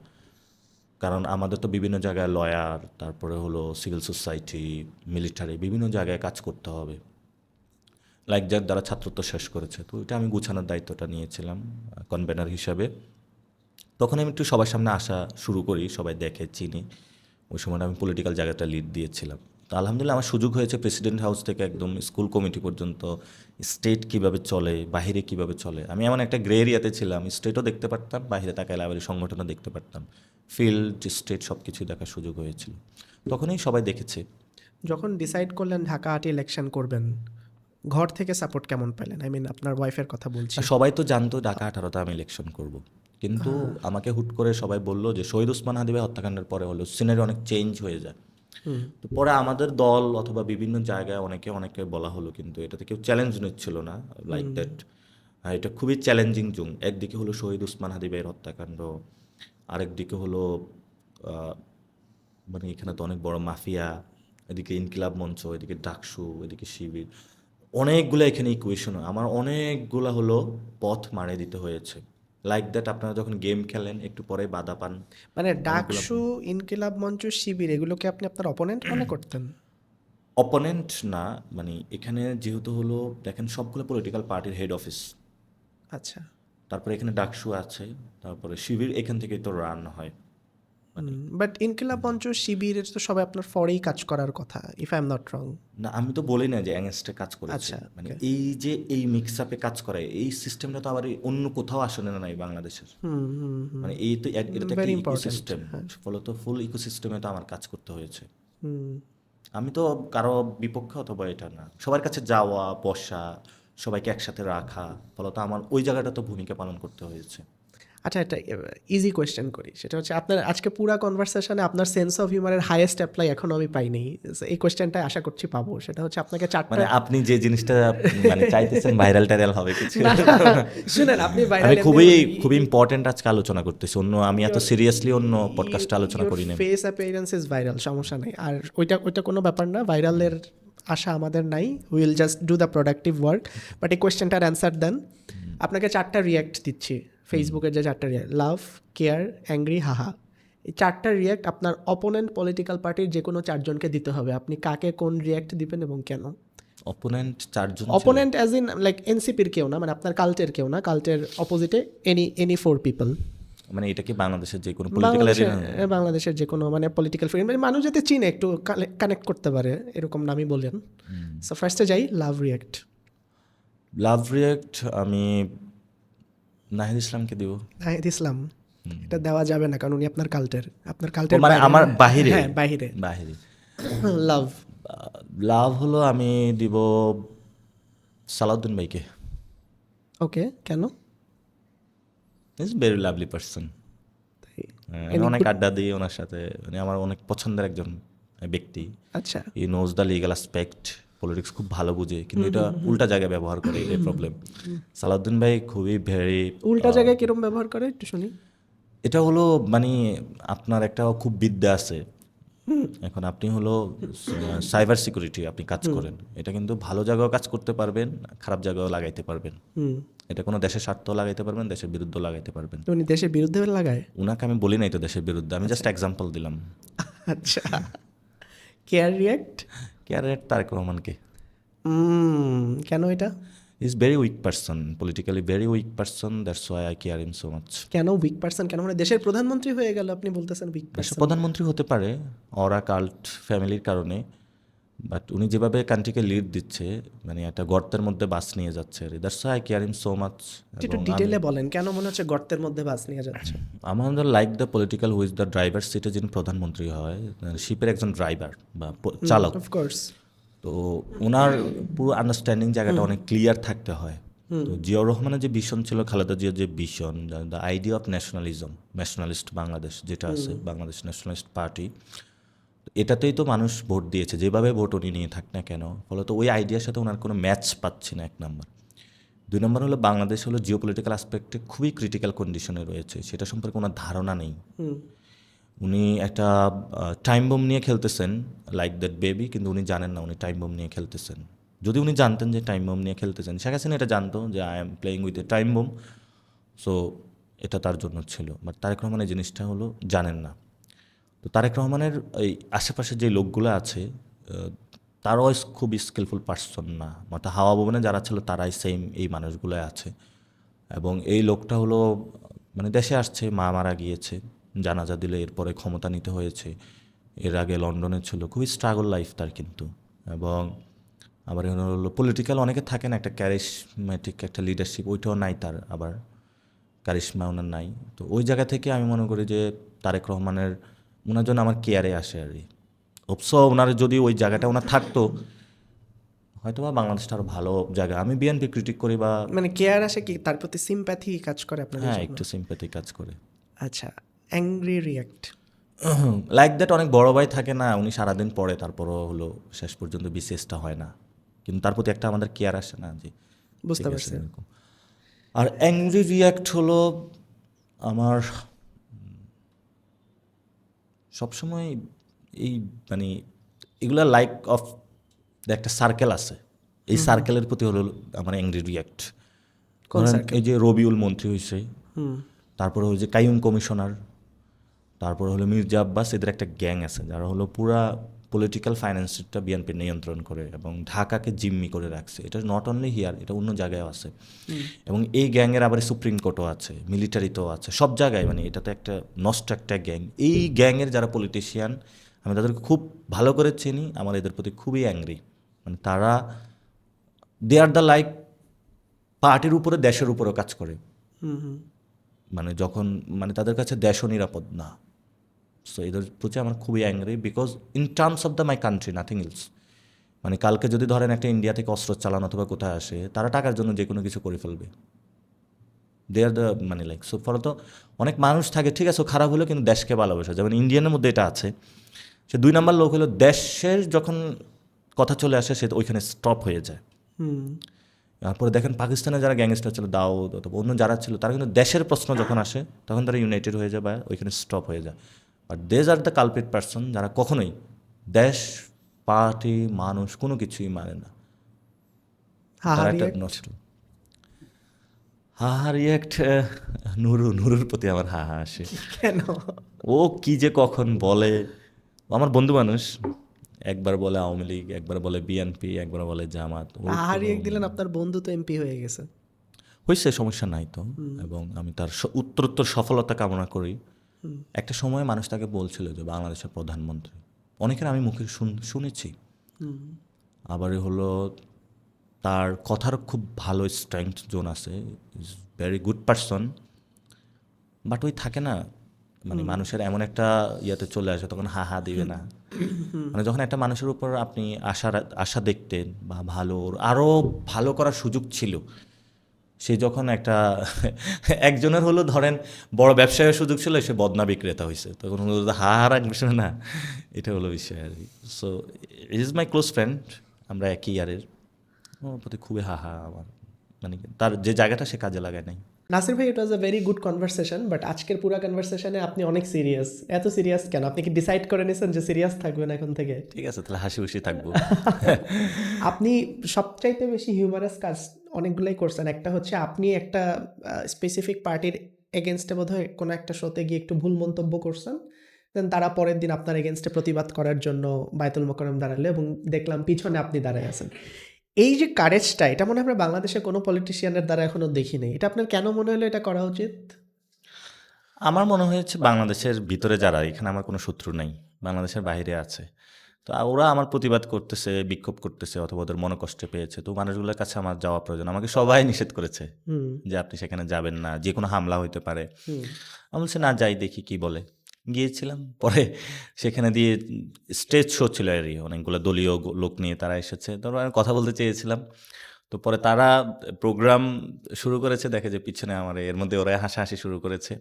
কারণ আমাদের তো বিভিন্ন জায়গায় লয়ার তারপরে হলো সিভিল সোসাইটি মিলিটারি বিভিন্ন জায়গায় কাজ করতে হবে লাইক যার দ্বারা ছাত্রত্ব শেষ করেছে। তো এটা আমি গুছানোর দায়িত্বটা নিয়েছিলাম কনভেনার হিসাবে। তখন আমি একটু সবার সামনে আসা শুরু করি সবাই দেখে চিনি। ওই সময়টা আমি পলিটিক্যাল জায়গাটা লিড দিয়েছিলাম। তো আলহামদুলিল্লাহ আমার সুযোগ হয়েছে প্রেসিডেন্ট হাউস থেকে একদম স্কুল কমিটি পর্যন্ত স্টেট কিভাবে চলে বাহিরে কিভাবে চলে। আমি এমন একটা গ্রে এরিয়াতে ছিলাম স্টেটও দেখতে পারতাম বাইরে তাকাইলে আবার সংগঠনও দেখতে পারতাম ফিল্ড স্টেট সব কিছুই দেখার সুযোগ হয়েছিল। তখনই সবাই দেখেছে। যখন ডিসাইড করলেন ঢাকা আর্ট ইলেকশন করবেন, ঘর থেকে সাপোর্ট কেমন পেলেন? আই মিন আপনার ওয়াইফের কথা বলছি। আর সবাই তো জানতো ঢাকা 18তে আমি ইলেকশন করব। কিন্তু আমাকে হুট করে সবাই বলল যে শহীদ ওসমান হাদি ভাই হত্যাকাণ্ডের পরে হলো সিনারি অনেক চেঞ্জ হয়ে যায়। হুম। তো পরে আমাদের দল অথবা বিভিন্ন জায়গায় অনেকে বলা হলো কিন্তু এটাতে কেউ চ্যালেঞ্জ নিচ্ছিল না লাইক দ্যাট। এটা খুবই চ্যালেঞ্জিং জুম। একদিকে হলো শহীদ ওসমান হাদি ভাইয়ের হত্যাকাণ্ড আরেকদিকে হলো আহ, মানে এখানে তো অনেক বড় মাফিয়া এদিকে ইনকিলাব মঞ্চ এদিকে ডাকসু এদিকে শিবির অনেকগুলো এখানে ইকুয়েশন আমার অনেকগুলা হলো পথ মারে দিতে হয়েছে লাইক দ্যাট আপনারা যখন গেম খেলেন একটু পরে বাধা পান মানে অনেকগুলো ডাকসু, ইনকিলাব মঞ্চ, শিবির এগুলোকে আপনি আপনার অপোনেন্ট মনে করতেন? অপোনেন্ট না মানে এখানে যেহেতু হলো দেখেন সবগুলো পলিটিক্যাল পার্টির হেড অফিস আচ্ছা। তারপরে এখানে ডাকসু আছে তারপরে শিবির এখান থেকেই তো রান হয়। বাট ইনকিলাব মঞ্চ, শিবির এটা তো সবাই আপনার ফরেই কাজ করার কথা, if I am not wrong. না আমি তো বলি না যে অ্যাংস্টে কাজ করেছে আচ্ছা, মানে okay. এই যে এই মিক্স আপে কাজ করে এই সিস্টেমটা তো আবার এই অন্য কোথাও আসলে না নাই বাংলাদেশের। হুম, হুম, হুম। মানে এই তো এটা তো একটা ভেরি ইম্পর্টেন্ট। ইকোসিস্টেম হ্যাঁ। ফলত ফুল ইকোসিস্টেমে তো আমার কাজ করতে হয়েছে। হুম। আমি তো কারো বিপক্ষে অথবা এটা না সবার কাছে যাওয়া বসা সবাইকে একসাথে রাখা ফলত আমার ওই জায়গাটা তো ভূমিকা পালন করতে হয়েছে। আচ্ছা, একটা ইজি কোয়েশ্চেন করি, সেটা হচ্ছে আপনার আজকে পুরা কনভারসেশনে আপনার সেন্স অফ হিউমারের হাইয়েস্ট অ্যাপ্লাই এখনো আমি পাইনি। এই কোয়েশ্চেনটা আশা করছি পাবো। সেটা হচ্ছে আপনাকে চারটা মানে আপনি যে জিনিসটা মানে চাইতেছেন ভাইরাল টাইরাল হবে কিছু। না, শুনেন, আপনি আমি ভাইরাল খুবই ইম্পর্টেন্ট আজকে আলোচনা করতেছি, আমি এত সিরিয়াসলি অন্য পডকাস্টে আলোচনা করি না। ফেস অ্যাপিয়ারেন্স ইজ ভাইরাল, সমস্যা নেই। আর ওইটা কোনো ব্যাপার না, ভাইরালের আশা আমাদের নাই। Will just do the productive work. But এই কোয়েশ্চেনটার অ্যান্সার দেন। আপনাকে চারটা রিয়াক্ট দিচ্ছি, ফেসবুকের যে চারটা রিয়াক্ট, লাভ, কেয়ার, অ্যাংরি, হাহা। এই চারটা রিয়াক্ট আপনার অপোনেন্ট পলিটিক্যাল পার্টির যে কোনো চারজনকে দিতে হবে। আপনি কাকে কোন রিয়াক্ট দিবেন এবং কেন? অপোনেন্ট চারজন ছিল? অপোনেন্ট অ্যাজ ইন লাইক এনসিপির কেউ না, মানে আপনার কাল্টের কেউ না, কাল্টের অপোজিটে এনি ফোর পিপল। মানে এটা কি বাংলাদেশের যে কোনো পলিটিক্যাল বাংলাদেশের যে কোনো মানে পলিটিক্যাল ফিগার, মানে মানুষ যাতে চিনে, একটু কানেক্ট করতে পারে, এরকম নামই বলেন। সো ফার্স্টে যাই, লাভ রিয়াক্ট। লাভ রিয়াক্ট আমি নাহিদ ইসলামকে দিব। নাহিদ ইসলাম, এটা দেওয়া যাবে না কারণ উনি আপনার কাল্টের মানে আমার বাহিরে হ্যাঁ, বাহিরে। লাভ লাভ হলো আমি দিব সালাউদ্দিন ভাইকে। ওকে, কেন? Is very lovely person. আমি অনেক আড্ডা দিই ওনার সাথে, মানে আমার অনেক পছন্দের একজন ব্যক্তি। আচ্ছা, he knows the legal aspect, politics খুব ভালো বুঝে, কিন্তু এটা উল্টা জায়গায় ব্যবহার করে, এটাই প্রবলেম। সালাউদ্দিন ভাই খুবই উল্টা জায়গায় কিরম ব্যবহার করে একটু শুনি। এটা হলো মানে আপনার একটা খুব বিদ্যা আছে, এখন আপনি হলো সাইবার সিকিউরিটি আপনি কাজ করেন, এটা কিন্তু ভালো জায়গায় কাজ করতে পারবেন, খারাপ জায়গায়ও লাগাইতে পারবেন। এটা কোনো দেশের স্বার্থ লাগাইতে পারবেন, দেশের বিরুদ্ধে লাগাইতে পারবেন। উনি দেশের বিরুদ্ধে লাগায়? উনাকে আমি বলি নাই তো দেশের বিরুদ্ধে, আমি জাস্ট এক্সাম্পল দিলাম। আচ্ছা, কেয়ার রিয়াক্ট? কেয়ারের তারেক রহমানকে। কেন এটা? Is very weak person, politically very weak person, that's why eye care him so much. কেন উইক পার্সন? কেন মানে দেশের প্রধানমন্ত্রী হয়ে গেল, আপনি বলতেছেন উইক দেশের পার্সন? প্রধানমন্ত্রী হতে পারে ওরা কাল্ট ফ্যামিলির কারণে, বাট উনি যেভাবে কান্ট্রিকে লিড দিচ্ছে, মানে একটা গর্তের মধ্যে বাস নিয়ে যাচ্ছে, that's why eye care him so much. একটু ডিটেলে বলেন, কেন মনে হচ্ছে গর্তের মধ্যে বাস নিয়ে যাচ্ছে? আমাদের like the political who's the driver সিটে যিনি প্রধানমন্ত্রী হয়, শিপের একজন ড্রাইভার বা চালক, অফকোর্স। তো ওনার পুরো আন্ডারস্ট্যান্ডিং জায়গাটা অনেক ক্লিয়ার থাকতে হয়। তো জিয়াউর রহমানের যে ভিশন ছিল, খালেদা জিয়ার যে vision, the idea of nationalism, nationalist Bangladesh যেটা আছে, বাংলাদেশ ন্যাশনালিস্ট পার্টি, এটাতেই তো মানুষ ভোট দিয়েছে, যেভাবে ভোট উনি নিয়ে থাক না কেন, ফলত ওই আইডিয়ার সাথে ওনার কোনো ম্যাচ পাচ্ছি না, এক নম্বর। দুই নম্বর হলো বাংলাদেশ হলো জিওপলিটিক্যাল অ্যাসপেক্টে খুবই ক্রিটিক্যাল কন্ডিশনে রয়েছে, সেটা সম্পর্কে ওনার ধারণা নেই। উনি একটা টাইম বোম নিয়ে খেলতেছেন, লাইক দ্যাট বেবি, কিন্তু উনি জানেন না উনি টাইম বোম নিয়ে খেলতেছেন। যদি উনি জানতেন যে টাইম বোম নিয়ে খেলতেছেন, শেখ হাসিনা এটা জানতো যে I am playing with a time bomb, so এটা তার জন্য ছিল। বাট তারেক রহমান এই জিনিসটা হলো জানেন না। তো তারেক রহমানের এই আশেপাশে যে লোকগুলো আছে, তারাও খুব স্কিলফুল পার্সন না, অর্থাৎ হাওয়া ভবনে যারা ছিল তারাই সেম এই মানুষগুলোই আছে। এবং এই লোকটা হলো মানে দেশে আসছে, মা মারা গিয়েছে, জানাজা দিলে এরপরে ক্ষমতা নিতে হয়েছে, এর আগে লন্ডনে ছিল, খুবই স্ট্রাগল লাইফ তার কিন্তু। এবং আবার হলো পলিটিক্যাল অনেকে থাকেন একটা ক্যারিশমেটিক একটা লিডারশিপ, ওইটাও নাই তার, আবার কারিশমা ওনার নাই। তো ওই জায়গা থেকে আমি মনে করি যে তারেক রহমানের ওনার জন্য আমার কেয়ারে আসে আর কি। অবশ্য ওনার যদি ওই জায়গাটা ওনার থাকতো, হয়তো বা বাংলাদেশটা আরও ভালো জায়গা। আমি বিএনপি ক্রিটিক করি বা মানে কেয়ার আসে কি, তার প্রতি সিম্প্যাথি কাজ করে আপনার? হ্যাঁ, একটু সিম্প্যাথি কাজ করে। আচ্ছা, অ্যাংরি রিয়াক্ট? লাইক দ্যাট অনেক বড় ভাই থাকে না, উনি সারাদিন পড়ে, তারপরও হলো শেষ পর্যন্ত বিসিএসটা হয় না, কিন্তু তার প্রতি একটা আমাদের কেয়ার আসে না যে। বুঝতে পারছি। আর অ্যাংরি রিয়াক্ট হলো আমার সবসময় এই মানে এগুলা লাইক অফ একটা সার্কেল আছে, এই সার্কেলের প্রতি হলো আমার অ্যাংরি রিয়াক্ট। এই যে রবিউল মন্ত্রী হয়েছে, তারপরে ওই যে কাইয়ুম কমিশনার, তারপরে হলো মির্জা আব্বাস, এদের একটা গ্যাং আছে যারা হলো পুরা পলিটিক্যাল ফাইন্যান্সটা বিএনপি নিয়ন্ত্রণ করে এবং ঢাকাকে জিম্মি করে রাখছে। এটা নট অনলি হিয়ার, এটা অন্য জায়গায়ও আছে। এবং এই গ্যাংয়ের আবার সুপ্রিম কোর্টও আছে, মিলিটারিতেও আছে, সব জায়গায়। মানে এটা তো একটা নষ্ট একটা গ্যাং। এই গ্যাংয়ের যারা পলিটিশিয়ান, আমি তাদেরকে খুব ভালো করে চিনি, আমার এদের প্রতি খুবই অ্যাংরি। মানে তারা দে আর দ্য লাইক পার্টির উপরে দেশের উপরেও কাজ করে। মানে যখন মানে তাদের কাছে দেশও নিরাপদ না। সো এদের প্রতি আমার খুবই angry, because in terms of the my country nothing else. মানে কালকে যদি ধরেন একটা ইন্ডিয়া থেকে অস্ত্র চালানো অথবা কোথায় আসে, তারা টাকার জন্য যে কোনো কিছু করে ফেলবে। দে আর দ্য মানে লাইক সো ফলত অনেক মানুষ থাকে, ঠিক আছে ও খারাপ হলেও কিন্তু দেশকে ভালোবাসে, যেমন ইন্ডিয়ানের মধ্যে এটা আছে। সে 2 নাম্বার লোক হলো দেশের যখন কথা চলে আসে সে ওইখানে স্টপ হয়ে যায়। হুম তারপরে দেখেন পাকিস্তানে যারা গ্যাংস্টার ছিল, দাউদ অথবা অন্য যারা ছিল, তারা কিন্তু দেশের প্রশ্ন যখন আসে তখন তারা ইউনাইটেড হয়ে যায় বা ওইখানে স্টপ হয়ে যায়। But these are the culprit person যারা কখনোই দেশ, পার্টি, মানুষ কোনো কিছুই মানে না। হা তারা একটা রিয়াক্ট নষ্ট হা রিয়াক্ট। নুরুর প্রতি আমার হা আসে। কেন? ও কি যে কখন বলে, ও আমার বন্ধু মানুষ, একবার বলে আওয়ামী লীগ, একবার বলে বিএনপি, একবার বলে জামাত। ওর হা কোনো রিয়াক্ট দিলেন, আপনার বন্ধু তো এমপি হয়ে গেছে। হয়েছে, সমস্যা নাই তো। এবং আমি তার উত্তরোত্তর সফলতা কামনা করি। একটা সময় মানুষ তাকে বলছিল যে বাংলাদেশের প্রধানমন্ত্রী, অনেকের আমি মুখে শুনেছি। আবার হলো তার কথার খুব ভালো স্ট্রেংথ জোন আছে, is very good person. But ওই থাকে না, মানে মানুষের এমন একটা ইয়েতে চলে আসে তখন হা দিবে না। মানে যখন একটা মানুষের উপর আপনি আশা দেখতেন বা ভালো, আরও ভালো করার সুযোগ ছিল, সে যখন একটা একজনের হলো ধরেন বড় ব্যবসায়ের সুযোগ ছিল, সে বদনা বিক্রেতা হয়েছে, তখন হলো রাখবে না, এটা হলো বিষয় আর কি। So it is my close friend, আমরা একই ইয়ারের। ওর প্রতি খুবই আমার মানে তার যে জায়গাটা সে কাজে লাগায় নাই। নাসির ভাই, it was a very good conversation, but আজকের পুরো কনভারসেশনে আপনি অনেক সিরিয়াস। এত সিরিয়াস কেন? আপনি কি ডিসাইড করে নিয়েছেন যে সিরিয়াস থাকবেন এখন থেকে? ঠিক আছে, তাহলে হাসি খুশি থাকবো। আপনি সবচাইতে বেশি হিউমারাস কাজ অনেকগুলোই করছেন। একটা হচ্ছে আপনি একটা স্পেসিফিক পার্টির এগেনস্টে বোধহয় কোনো একটা শোতে গিয়ে একটু ভুল মন্তব্য করছেন, দেন তারা পরের দিন আপনার এগেনস্টে প্রতিবাদ করার জন্য বায়তুল মোকাররম দাঁড়ালো এবং দেখলাম পিছনে আপনি দাঁড়ায় আছেন। এই যে কারেজটা, এটা মনে হয় আমরা বাংলাদেশে কোনো পলিটিশিয়ানের দ্বারা এখনো দেখি নাই। এটা আপনার কেন মনে হলো এটা করা উচিত? আমার মনে হয়েছে বাংলাদেশের ভিতরে যারা, এখানে আমার কোনো শত্রু নাই, বাংলাদেশের বাইরে আছে, তো ওরা আমার প্রতিবাদ করতেছে, বিক্ষোভ করতেছে অথবা ওদের মনোকষ্টে পেয়েছে, তো মানুষগুলোর কাছে আমার যাওয়া প্রয়োজন। আমাকে সবাই নিষেধ করেছে যে আপনি সেখানে যাবেন না, যে কোনো হামলা হইতে পারে। আমি বলছি না, যাই দেখি কি বলে। গিয়েছিলাম, পরে সেখানে দিয়ে স্টেজ শো ছিল আর কি, অনেকগুলো দলীয় লোক নিয়ে তারা এসেছে, তারপর আমি কথা বলতে চেয়েছিলাম, তো পরে তারা প্রোগ্রাম শুরু করেছে, দেখে যে পিছনে আমার এর মধ্যে ওরা হাসাহাসি শুরু করেছে।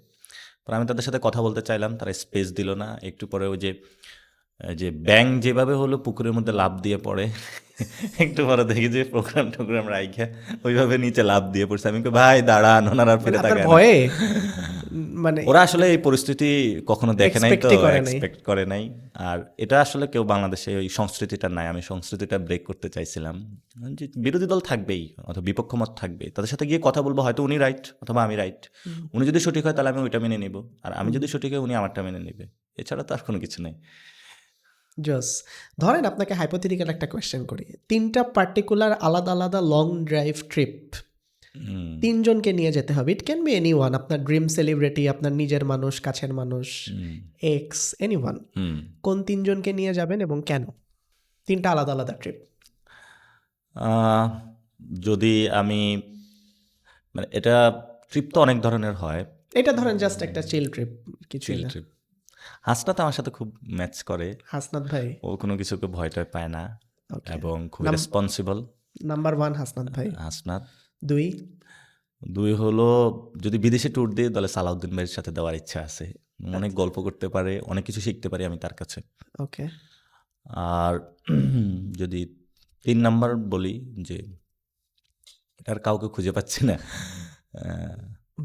পরে আমি তাদের সাথে কথা বলতে চাইলাম, তারা স্পেস দিল না। একটু পরে ওই যে ব্যাং যেভাবে হলো পুকুরের মধ্যে লাফ দিয়ে পড়ে, একটু পরে দেখি যে প্রোগ্রাম রাইখা ওইভাবে নিচে লাফ দিয়ে পড়ছে। আমি কই, ভাই দাঁড়ান, ওনারা আর ফিরে আপনার তাকায় না। ভয়ে মানে ওরা আসলে এই পরিস্থিতি কখনো দেখে নাই, তো এক্সপেক্টই করে নাই। এক্সপেক্ট করে নাই। আর এটা আসলে কেউ বাংলাদেশে ওই সংস্কৃতিটা নাই, আমি সংস্কৃতিটা ব্রেক করতে চাইছিলাম। যে বিরোধী দল থাকবেই অথবা বিপক্ষ মত থাকবেই, তাদের সাথে গিয়ে কথা বলবো, হয়তো উনি রাইট অথবা আমি রাইট। উনি যদি সঠিক হয় তাহলে আমি ওইটা মেনে নিব, আর আমি যদি সঠিক হয় উনি আমারটা মেনে নেবে, এছাড়া তো আর কোনো কিছু নেই। জস, ধরেন আপনাকে হাইপোথেটিক্যাল একটা কোয়েশ্চেন করি। 3টা পার্টিকুলার আলাদা আলাদা লং ড্রাইভ ট্রিপ 3 জনকে নিয়ে যেতে হবে। ইট ক্যান বি এনিওয়ান, আপনার ড্রিম সেলিব্রিটি, আপনার নিজের মানুষ, কাছের মানুষ, এক্স, এনিওয়ান। কোন 3 জনকে নিয়ে যাবেন এবং কেন? 3টা আলাদা আলাদা ট্রিপ। যদি আমি মানে এটা ট্রিপ তো অনেক ধরনের হয়, এটা ধরেন জাস্ট একটা চিল ট্রিপ, কিছুই চিল না। ট্রিপ। হাসনাত আমার সাথে খুব ম্যাচ করে, হাসনাত ভাই, ও কোনো কিছুকে ভয় টয় পায় না ওকে। এবং খুব রেসপন্সিবল। নাম্বার 1 হাসনাত ভাই। হাসনাত। 2 2 হলো, যদি বিদেশে ট্যুর দিই তাহলে সালাউদ্দিন ভাইয়ের সাথে দেওয়ার ইচ্ছা আছে। অনেক গল্প করতে পারে, অনেক কিছু শিখতে পারি আমি তার কাছে। ওকে। আর যদি 3 নাম্বার বলি, যে আর কাউকে খুঁজে পাচ্ছি না।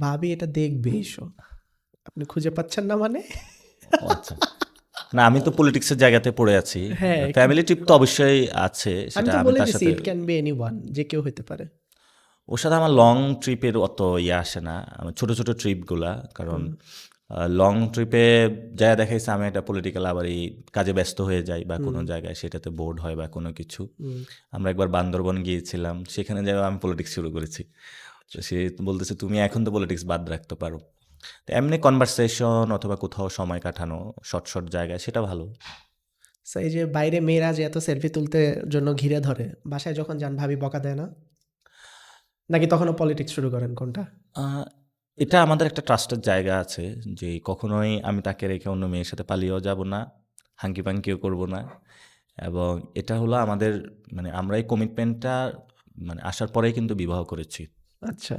ভাবি এটা দেখবে এসো। আপনি খুঁজে পাচ্ছেন না মানে? ও আচ্ছা, না আমি তো পলিটিক্সের জায়গাতে পড়ে আছি। হ্যাঁ, ফ্যামিলি ট্রিপ তো অবশ্যই আছে, আমি সেটা তো আমি বলে তার দিছি সাথে, ইট ক্যান বি এনিওয়ান, যে কেউ হতে পারে। ওর সাথে আমার লং ট্রিপের অত ইয়ে আসে না, আমার ছোটো ছোটো ট্রিপগুলা। কারণ লং ট্রিপে যা দেখাইছে আমি একটা পলিটিক্যাল আবার এই কাজে ব্যস্ত হয়ে যাই বা কোনো জায়গায় সেটাতে বোর্ড হয় বা কোনো কিছু। আমরা একবার বান্দরবন গিয়েছিলাম, সেখানে যাই আমি পলিটিক্স শুরু করেছি, তো সে বলতেছে তুমি এখন তো পলিটিক্স বাদ রাখতে পারো। তো এমনি কনভারসেশন অথবা কোথাও সময় কাটানো শর্ট শর্ট জায়গায়, সেটা ভালো। এই যে বাইরে মেয়েরা যে এত সেলফি তুলতে জন্য ঘিরে ধরে, বাসায় যখন যান ভাবি বকা দেয় না? নাকি তখনও পলিটিক্স শুরু করেন, কোনটা? এটা আমাদের একটা ট্রাস্টের জায়গা আছে, যে কখনোই আমি তাকে রেখে অন্য মেয়ের সাথে পালিয়েও যাব না, হাঙ্কি পাঙ্কিও করব না। এবং এটা হলো আমাদের, মানে আমরা এই কমিটমেন্টটা মানে আসার পরেই কিন্তু বিবাহ করেছি। আচ্ছা।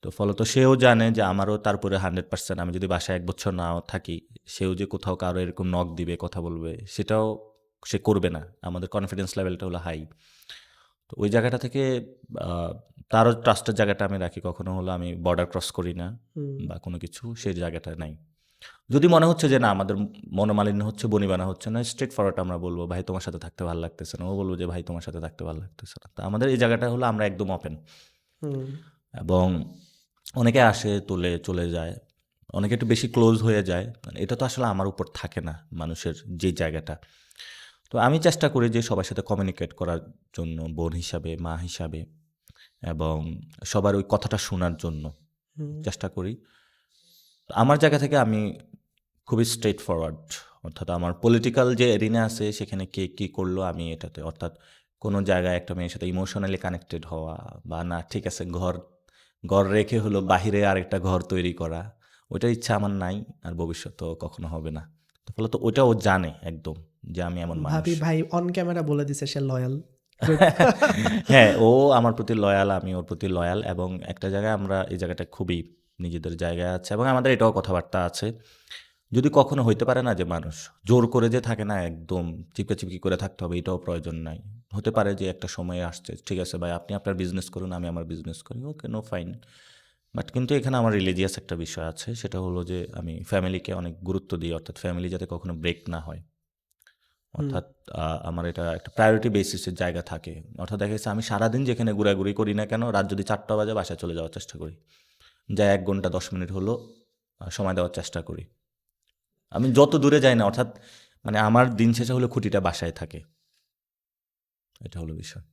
তো তো ফলত সেও জানে যে আমারও তারপরে 100% আমি যদি বাসায় 1 বছর নাও থাকি, সেও যে কোথাও কারো এরকম নক দিবে, কথা বলবে, সেটাও সে করবে না। আমাদের কনফিডেন্স লেভেলটা হলো হাই। তো ওই জায়গাটা থেকে আ তারও ট্রাস্টের জায়গাটা আমি রাখি। কখনো হলো আমি বর্ডার ক্রস করি না হুম, বা কোনো কিছু, সেই জায়গাটা নাই। যদি মনে হচ্ছে যে না আমাদের মনোমালিন্য হচ্ছে, বনিবনা হচ্ছে না, স্ট্রেট ফরওয়ার্ড আমরা বলব, "ভাই তোমার সাথে থাকতে ভাল লাগতেছে না।" ও বলব যে, "ভাই তোমার সাথে থাকতে ভাল লাগতেছে না।" তো আমাদের এই জায়গাটা হলো আমরা একদম ওপেন হুম, এবং অনেকে আসে, তোলে, চলে যায়। অনেকে একটু বেশি ক্লোজ হয়ে যায়। মানে এটা তো আসলে আমার উপর থাকে না, মানুষের যে জায়গাটা। তো আমি চেষ্টা করি যে সবার সাথে কমিউনিকেট করার জন্য, বোন হিসাবে, মা হিসাবে এবং সবার ওই কথাটা শোনার জন্য হুম, চেষ্টা করি। আমার জায়গা থেকে আমি খুবই স্ট্রেট ফরওয়ার্ড। অর্থাৎ আমার পলিটিক্যাল যে এরিনা আছে সেখানে কে কী করলো আমি এটাতে, অর্থাৎ কোনো জায়গায় একটা মেয়ের সাথে ইমোশনালি কানেক্টেড হওয়া বা না ঠিক আছে ঘর ঘর রেখে হলো বাহিরে আরেকটা ঘর তৈরি করা, ওইটার ইচ্ছা আমার নাই আর ভবিষ্যতেও কখনো হবে না। তো ফলত ওটা ও জানে একদম যে আমি এমন মানুষ। ভাবি ভাই অন ক্যামেরা বলে দিছে সে লয়াল। গুড। হ্যাঁ, ও আমার প্রতি লয়াল, আমি ওর প্রতি লয়াল এবং একটা জায়গায় আমরা এই জায়গাটা খুবই নিজেদের জায়গায় আছে এবং আমাদের এটাও কথাবার্তা আছে। যদি কখনো হইতে পারে না যে মানুষ জোর করে যে থাকে না একদম চিপকাচিপকি করে থাকতে হবে, এটাও প্রয়োজন নাই। হতে পারে যে একটা সময় আসছে, ঠিক আছে ভাই আপনি আপনার বিজনেস করুন, আমি আমার বিজনেস করি। ওকে, নো ফাইন। বাট কিন্তু এখানে আমার রিলিজিয়াস একটা বিষয় আছে। সেটা হলো যে আমি ফ্যামিলিকে অনেক গুরুত্ব দিই। অর্থাৎ ফ্যামিলি যাতে কখনো ব্রেক না হয়। হুম, অর্থাৎ আমার এটা একটা প্রায়োরিটি বেসিসের জায়গা থাকে। অর্থাৎ দেখা গেছে আমি সারাদিন যেখানে ঘোরাঘুরি করি না কেন, রাত যদি ৪টা বাজে বাসায় চলে যাওয়ার চেষ্টা করি। যাই ১ ঘন্টা ১০ মিনিট হলো সময় দেওয়ার চেষ্টা করি। আমি যত দূরে যাই না, অর্থাৎ মানে আমার দিন শেষে হলো খুঁটিটা বাসায় থাকে। এটা হলো বিষয়।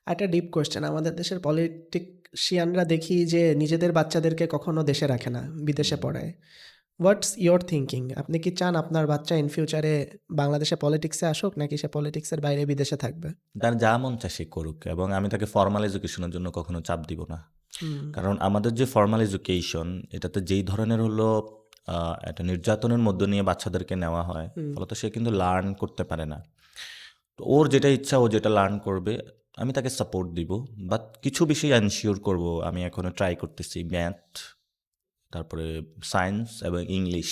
একটা ডিপ কোয়েশ্চেন, আমাদের দেশের পলিটিশিয়ানরা দেখি যে নিজেদের বাচ্চাদেরকে কখনো দেশে রাখে না, বিদেশে পড়ায়। What's your thinking? আপনি কি চান আপনার বাচ্চা ইন ফিউচারে বাংলাদেশে পলিটিক্সে আসুক, নাকি সে পলিটিক্সের বাইরে বিদেশে থাকবে? তার যা মন চায় সে করুক এবং আমি তাকে ফর্মাল এডুকেশনের জন্য কখনো চাপ দিব না। হুম, কারণ আমাদের যে ফর্মাল এডুকেশন, এটাতে যেই ধরনের হলো একটা নির্যাতনের মধ্য নিয়ে বাচ্চাদেরকে নেওয়া হয়, হুম, ফলত সে কিন্তু লার্ন করতে পারে না। তো ওর যেটা ইচ্ছা ও যেটা লার্ন করবে, আমি তাকে সাপোর্ট দিব। বাট কিছু বিষয় এনশিওর করব। আমি এখনো ট্রাই করতেছি ম্যাথ, তারপরে সায়েন্স এবং ইংলিশ।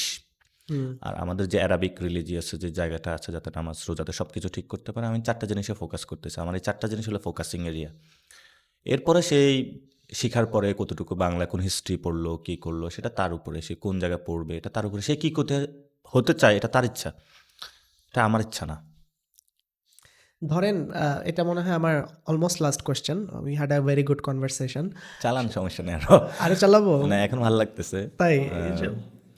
হুম, আর আমাদের যে অ্যারাবিক রিলিজিয়াস যে জায়গাটা আছে, যাতে নামাজ রোজাতে সব কিছু ঠিক করতে পারে, আমি 4টা জিনিসে ফোকাস করতেছি। আমার এই 4টা জিনিস হলো ফোকাসিং এরিয়া। এরপরে সেই শিখার পরে কতটুকু বাংলা, কোন হিস্ট্রি পড়লো, কী করলো, সেটা তার উপরে। সে কোন জায়গায় পড়বে, এটা তার উপরে। সে কী করতে হতে চায়, এটা তার ইচ্ছা। এটা আমার ইচ্ছা না। ধরেন এটা মনে হয় আমার almost last question. We had a very good conversation. চালান, সমস্যা নেই আরো। আরো চালাবো? মানে এখন ভাল লাগতেছে। তাই? এই যে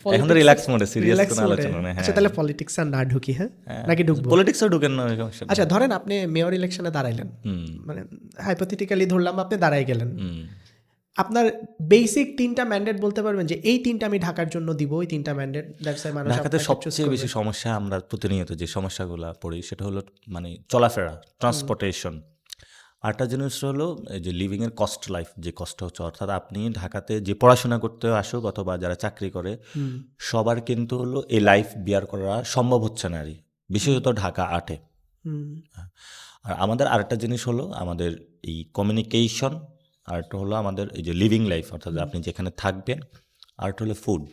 এখন তো politics রিল্যাক্স মোডে, সিরিয়াস রিল্যাক্স কোনো মোডে। আলোচনা নেই। আচ্ছা হ্যাঁ, তাহলে পলিটিক্স আর না ঢুকি, হ্যাঁ? হ্যাঁ। নাকি ঢুকবো? পলিটিক্সেও ঢুকেন না, সমস্যা নেই। আচ্ছা ধরেন আপনি মেয়র ইলেকশনে দাঁড়াইলেন। হুম, মানে হাইপোথেটিক্যালি ধরলাম আপনি দাঁড়াই গেলেন। হুম। আপনার বেসিক ৩টা ম্যান্ডেট বলতে পারবেন যে এই ৩টা আমি ঢাকার জন্য দিব, ওই ৩টা ম্যান্ডেট দ্যাটস ওয়াই মানুষ ঢাকাতে আপনাকে চুজ সবচেয়ে করবে। বেশি সমস্যা আমরা প্রতিনিয়ত যে সমস্যাগুলা পড়ি সেটা হলো মানে চলাফেরা, ট্রান্সপোর্টেশন। আরেকটা জিনিস হলো এই যে লিভিংয়ের কস্ট লাইফ, যে কষ্ট হচ্ছে, অর্থাৎ আপনি ঢাকাতে যে পড়াশোনা করতে আসুক অথবা যারা চাকরি করে, হুম, সবার কিন্তু হলো এই লাইফ বিয়ার করা সম্ভব হচ্ছে না আরই, বিশেষত ঢাকা 8-এ। হুম, আর আমাদের আরেকটা জিনিস হলো আমাদের এই কমিউনিকেশন, আরেকটা হলো আমাদের এই যে লিভিং লাইফ, অর্থাৎ আপনি যেখানে থাকবেন। আরেকটা হলো ফুড।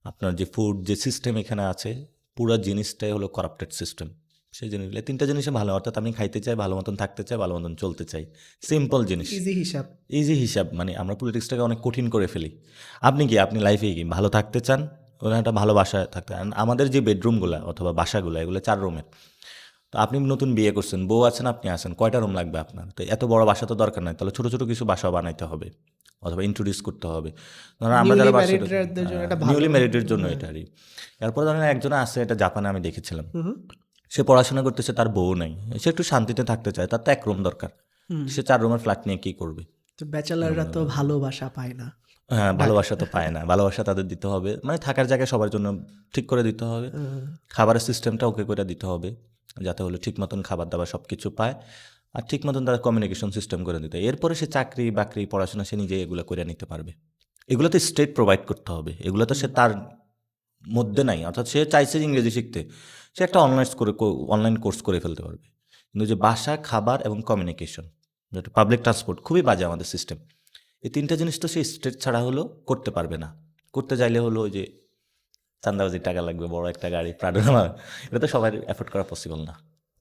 আপনার যে ফুড যে সিস্টেম এখানে আছে, পুরো জিনিসটাই হলো করাপ্টেড সিস্টেম। সেই জিনিসগুলো 3টা জিনিসই ভালো, অর্থাৎ আমি খাইতে চাই, ভালো মতন থাকতে চাই, ভালো মতন চলতে চাই। সিম্পল জিনিস। ইজি হিসাব। ইজি হিসাব। মানে আমরা পলিটিক্সটাকে অনেক কঠিন করে ফেলি। আপনি কি আপনি লাইফে কি ভালো থাকতে চান? ওখানে একটা ভালো বাসায় থাকতে চান। আমাদের যে বেডরুমগুলা অথবা বাসাগুলা, এগুলো 4 রুমের। তো আপনি নতুন বিয়ে করছেন, বউ আছেন, আপনি আছেন, কয়টা রুম লাগবে আপনার? তো এত বড় বাসা তো দরকার নাই। তাহলে ছোট, ছোট কিছু বাসাও বানাইতে হবে অথবা ইন্ট্রোডিউস করতে হবে। ধরেন আমরা নিউলি যারা ম্যারিডদের জন্য এটা ভালো। নিউলি ম্যারিডের জন্য এটারই। এরপরে ধরেন একজন আছে, এটা জাপানে আমি দেখেছিলাম। হুম, হুম, সে পড়াশোনা করতেছে, তার বউ নাই। সে একটু শান্তিতে থাকতে চায়, তার তো 1 রুম দরকার। হুম। সে 4 রুমের ফ্ল্যাট নিয়ে কী করবে? তো ব্যাচেলাররা তো ভালোবাসা পায় না। হ্যাঁ, ভালোবাসা তো পায় না। ভালোবাসা তাদের দিতে হবে। মানে থাকার জায়গা সবার জন্য ঠিক করে দিতে হবে। খাবারের সিস্টেমটা ওকে করে দিতে হবে। যাতে হলো ঠিক মতন খাবার-দাবার সব কিছু পায়। আর ঠিক মতন তার কমিউনিকেশন সিস্টেম করে দিতে হয়। এরপরে সে চাকরি-বাকরি, পড়াশোনা সে নিজেই এগুলো করে নিতে পারবে। এগুলো তো স্টেট প্রোভাইড করতে হবে। এগুলো তো সে তার মধ্যে নাই। অর্থাৎ সে চাইছে ইংরেজি শিখতে। সে একটা অনলাইন কোর্স করে ফেলতে পারবে। কিন্তু যে বাসা, খাবার এবং কমিউনিকেশন, যেটা পাবলিক ট্রান্সপোর্ট খুবই বাজে আমাদের সিস্টেম। এই ৩টা জিনিস তো সে স্টেট ছাড়া হলো করতে পারবে না। করতে চাইলে হলো ওই যে চাঁদাবাজির টাকা লাগবে, বড় একটা গাড়ি, প্রাডো নেওয়া, এটা তো সবার এফোর্ড করা পসিবল না।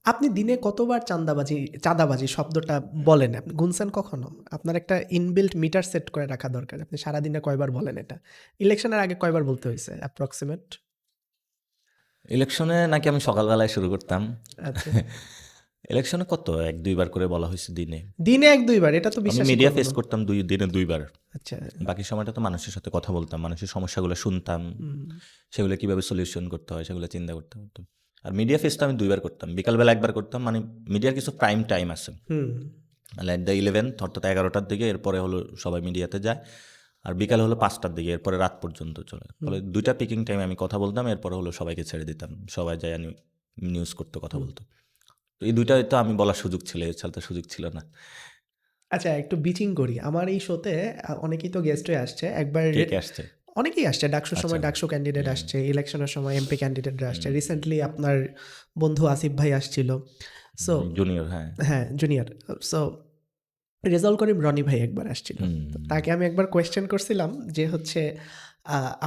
আপনি দিনে কতবার চাঁদাবাজি শব্দটা বলেন? আপনি গুনছেন কখনো? আপনার একটা ইনবিল্ট মিটার সেট করে রাখা দরকার। আপনি সারাদিনে কয়বার বলেন এটা? ইলেকশনের আগে কয়বার বলতে হইছে অ্যাপ্রক্সিমেট? ইলেকশনে নাকি আমি সকালবেলায় শুরু করতাম। আচ্ছা। ইলেকশনে কত ১-২ বার করে বলা হয়েছে দিনে। দিনে ১-২ বার? এটা তো আমি বিশ্বাসই মিডিয়া করব ফেস না। করতাম দিনে ২ বার। আচ্ছা। বাকি সময়টা তো মানুষের সাথে কথা বলতাম, মানুষের সমস্যাগুলো শুনতাম, হুম, সেগুলো কিভাবে সলিউশন করতে হয় সেগুলো চিন্তা করতে হতো। আর মিডিয়া ফেস তো আমি ২ বার করতাম। বিকালবেলা একবার করতাম, মানে মিডিয়ার কিছু প্রাইম টাইম আছে। হুম, লাইক দ্য 11th অর্থাৎ 11টার দিকে, এরপরে হলো সবাই মিডিয়াতে যায়। আর বিকালে হলো 5টার দিকে, এরপরে রাত পর্যন্ত চলে। ফলে 2টা পিকিং টাইমে আমি কথা বলতাম, এরপরে হলো সবাইকে ছেড়ে দিতাম। সবাই যায় নিউজ করতে, কথা বলতো। তো এই 2টাই তো আমি বলার সুযোগ ছিল, এছাড়া তো সুযোগ ছিল না। আচ্ছা, একটু বিচিং করি। আমার এই শোতে অনেকেই তো গেস্ট হয়ে আসছে। একবার কে কে আসছে? অনেকেই আসছে। ডাকসুর সময় আচ্ছা। ডাকসু ক্যান্ডিডেট আসছে, ইলেকশনের সময় এমপি ক্যান্ডিডেটরা আসছে। রিসেন্টলি আপনার বন্ধু আসিফ ভাই আসছিল। সো জুনিয়র, হ্যাঁ। হ্যাঁ, জুনিয়র। সো রেজাউল করিম রনি ভাই একবার আসছিল। তো তাকে আমি একবার কোয়েশ্চেন করছিলাম যে হচ্ছে